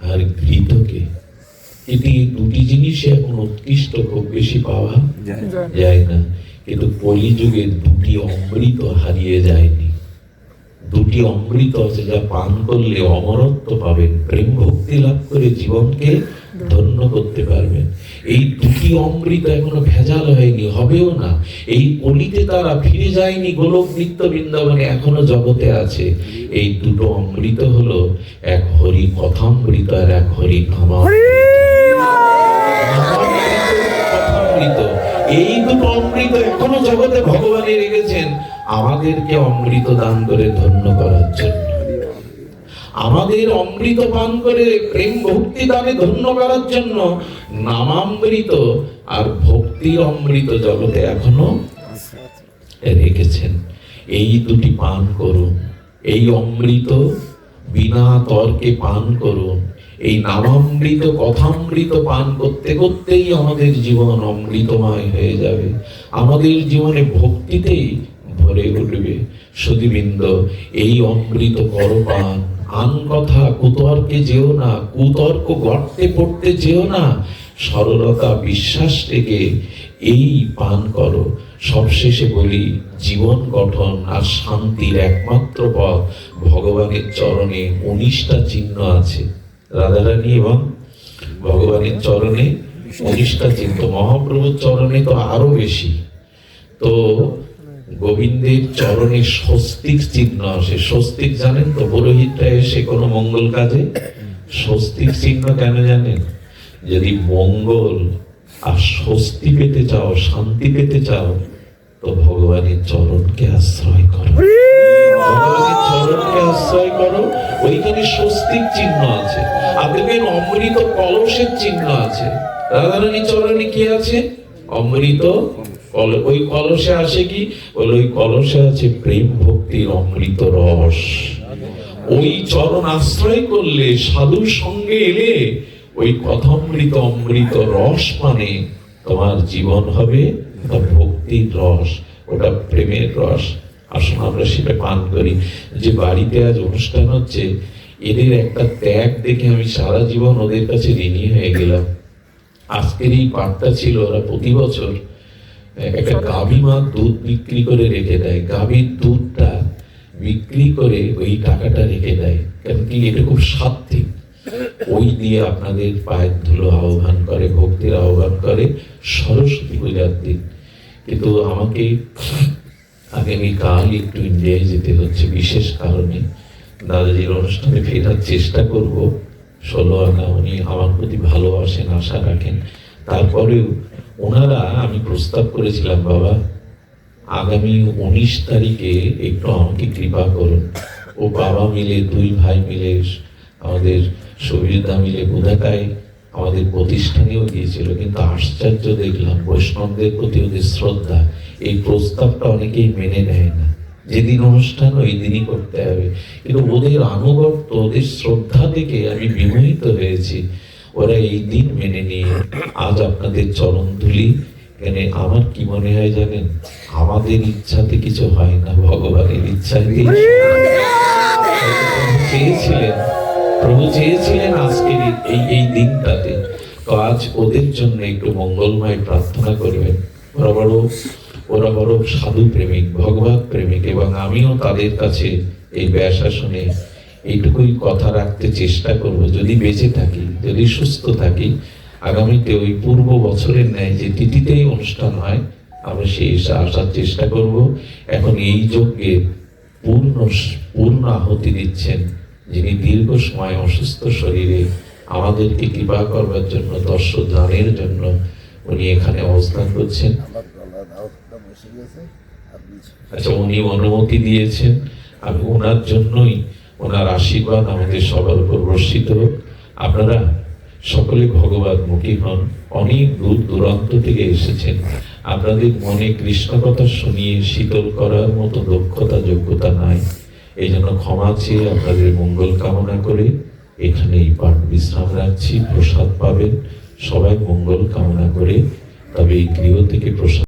আর ঘৃতকে। কিন্তু এই দুটি জিনিসই এখন উৎকৃষ্ট, খুব বেশি পাওয়া যায় না। কিন্তু কলিযুগে দুটি অমৃত হারিয়ে যায়নি। দুটি অমৃত আছে, যা পান করলে অমরত্ব পাবেন, প্রেম ভক্তি লাভ করে জীবনকে ধন্য করতে পারবেন। এই দুটি অমৃত এখনো ভেজাল হয়নি, হবেও না। এই কলিতে তারা ফিরে যায়নি গোলক নিত্য বৃন্দাবনে, এখনো জগতে আছে। এই দুটো অমৃত হলো, এক হরি কথামৃত আর এক হরি কথামৃত। এই দুটো অমৃত এখনো জগতে ভগবানে রেখেছেন আমাদেরকে অমৃত দান করে ধন্য করার জন্য, আমাদের অমৃত পান করে প্রেম ভক্তি দানে ধন্য করার জন্য। নামামৃত আর ভক্তির অমৃত জগতে এখনো রেখেছেন। এই দুটি পান করুন, এই অমৃত বিনা তর্কে পান করুন। এই নামামৃত কথামৃত পান করতে করতেই আমাদের জীবন অমৃতময় হয়ে যাবে, আমাদের জীবনে ভক্তিতেই ভরে উঠবে। সুধীবৃন্দ, এই অমৃত করো পান। আন কথা কুতর্কে যেও না, কুতর্ক গর্তে পড়তে যেও না। সরলতা বিশ্বাস থেকে এই পান করো। সবশেষে বলি, জীবন গঠন আর শান্তির একমাত্র পথ ভগবানের চরণে 19টা চিহ্ন আছে। রাধারানী এবং ভগবানের চরণে 19টা চিহ্ন, মহাপ্রভুর চরণে তো আরো বেশি। তো গোবিন্দের চরণে স্বস্তিক চিহ্ন আসে। স্বস্তিক জানেন তো, পুরোহিতরা এসে কোনো মঙ্গল কাজে স্বস্তিক চিহ্ন কেন জানেন? যদি মঙ্গল আর স্বস্তি পেতে চাও, শান্তি পেতে চাও, তো ভগবানের চরণকে আশ্রয় করো, ভগবানের চরণকে আশ্রয় করো। ওইখানে স্বস্তিক চিহ্ন আছে। আর দেখবেন অমৃত কলসের চিহ্ন আছে। রাধারানীর চরণে কি আছে? অমৃত। ওই কলসে আসে কি? বলে ওই কলসে আছে প্রেম ভক্তির অমৃত রস। ওই চরণ আশ্রয় করলে, সাধুর সঙ্গে এলে, ওই কথামৃত অমৃত রস মানে তোমার জীবন হবে ভক্তির রস, ওটা প্রেমের রস। আসুন আমরা সেটা পান করি। যে বাড়িতে আজ অনুষ্ঠান হচ্ছে, এদের একটা ত্যাগ দেখে আমি সারা জীবন ওদের কাছে ঋণী হয়ে গেলাম। আজকের এই পাঠটা ছিল, ওরা প্রতি বছর একটা গাভী মা দুধ বিক্রি করে রেখে দেয়, গাভীর দুধটা বিক্রি করে ওই টাকাটা রেখে দেয়। কেন কি? এটা খুব সাত্বিক। ওই দিয়ে আপনাদের পায়ের ধুলো আহ্বান করে, ভক্তির আহ্বান করে সরস্বতী পূজার দিন। কিন্তু আমাকে আগামীকাল একটু ইন্ডিয়ায় যেতে হচ্ছে বিশেষ কারণে। দাদাজির অনুষ্ঠানে ফেরার চেষ্টা করব। 16 আনা উনি আমার প্রতি ভালোবাসেন, আশা রাখেন। তারপরেও ওনারা, আমি প্রস্তাব করেছিলাম, বাবা আগামী 19 তারিখে একটু আমাকে কৃপা করুন। ও বাবা মিলে, 2 ভাই মিলে, আমাদের সুবিধা মিলে বোধাটায় আমাদের প্রতিষ্ঠানেও গিয়েছিল। কিন্তু আশ্চর্য দেখলাম, বৈষ্ণবদের প্রতি ওদের শ্রদ্ধা, এই প্রস্তাবটা অনেকেই মেনে নেয় না। যেদিন অনুষ্ঠান ওই দিনই করতে হবে। কিন্তু ওদের আনুগত্য, ওদের শ্রদ্ধা থেকে আমি বিমোহিত হয়েছি। ওরা এই দিন মেনে নিয়ে আজ আপনাদের চরণ ধুলি। এখানে আমার কি মনে হয় জানেন? আমাদের ইচ্ছাতে কিছু হয় না, ভগবানের ইচ্ছাতে। চেয়েছিলেন, প্রভু চেয়েছিলেন আজকের এই দিনটাতে। তো আজ ওদের জন্য একটু মঙ্গলময় প্রার্থনা করবেন। ওরা বড় সাধু প্রেমিক, ভগবত প্রেমিক, এবং আমিও তাদের কাছে এই ব্যাসাসনে এইটুকুই কথা রাখতে চেষ্টা করব। যদি বেঁচে থাকি, যদি সুস্থ থাকি, আগামীতে ওই পূর্ব বছরের ন্যায় যে তিথিতেই অনুষ্ঠান হয়, আমরা সেই আসার চেষ্টা করব। এখন এই যজ্ঞে পূর্ণ আহুতি দিচ্ছেন যিনি দীর্ঘ সময় অসুস্থ শরীরে আমাদেরকে কৃপা করবার জন্য, দর্শক দানের জন্য উনি এখানে অবস্থান করছেন। আচ্ছা, উনি অনুমতি দিয়েছেন, আমি ওনার জন্যই, ওনার আশীর্বাদ আমাদের সবার উপর বর্ষিত হোক। আপনারা সকলে ভগবান মুখী হন। অনেক দূর দূরান্ত থেকে এসেছেন, আপনাদের মনে কৃষ্ণ কথা শুনিয়ে শীতল করার মতো দক্ষতা যোগ্যতা নাই। এই জন্য ক্ষমা চেয়ে আপনাদের মঙ্গল কামনা করে এখানেই পাঠ বিশ্রাম রাখছি। প্রসাদ পাবেন, সবাই মঙ্গল কামনা করে তবে এই গৃহ থেকে প্রসাদ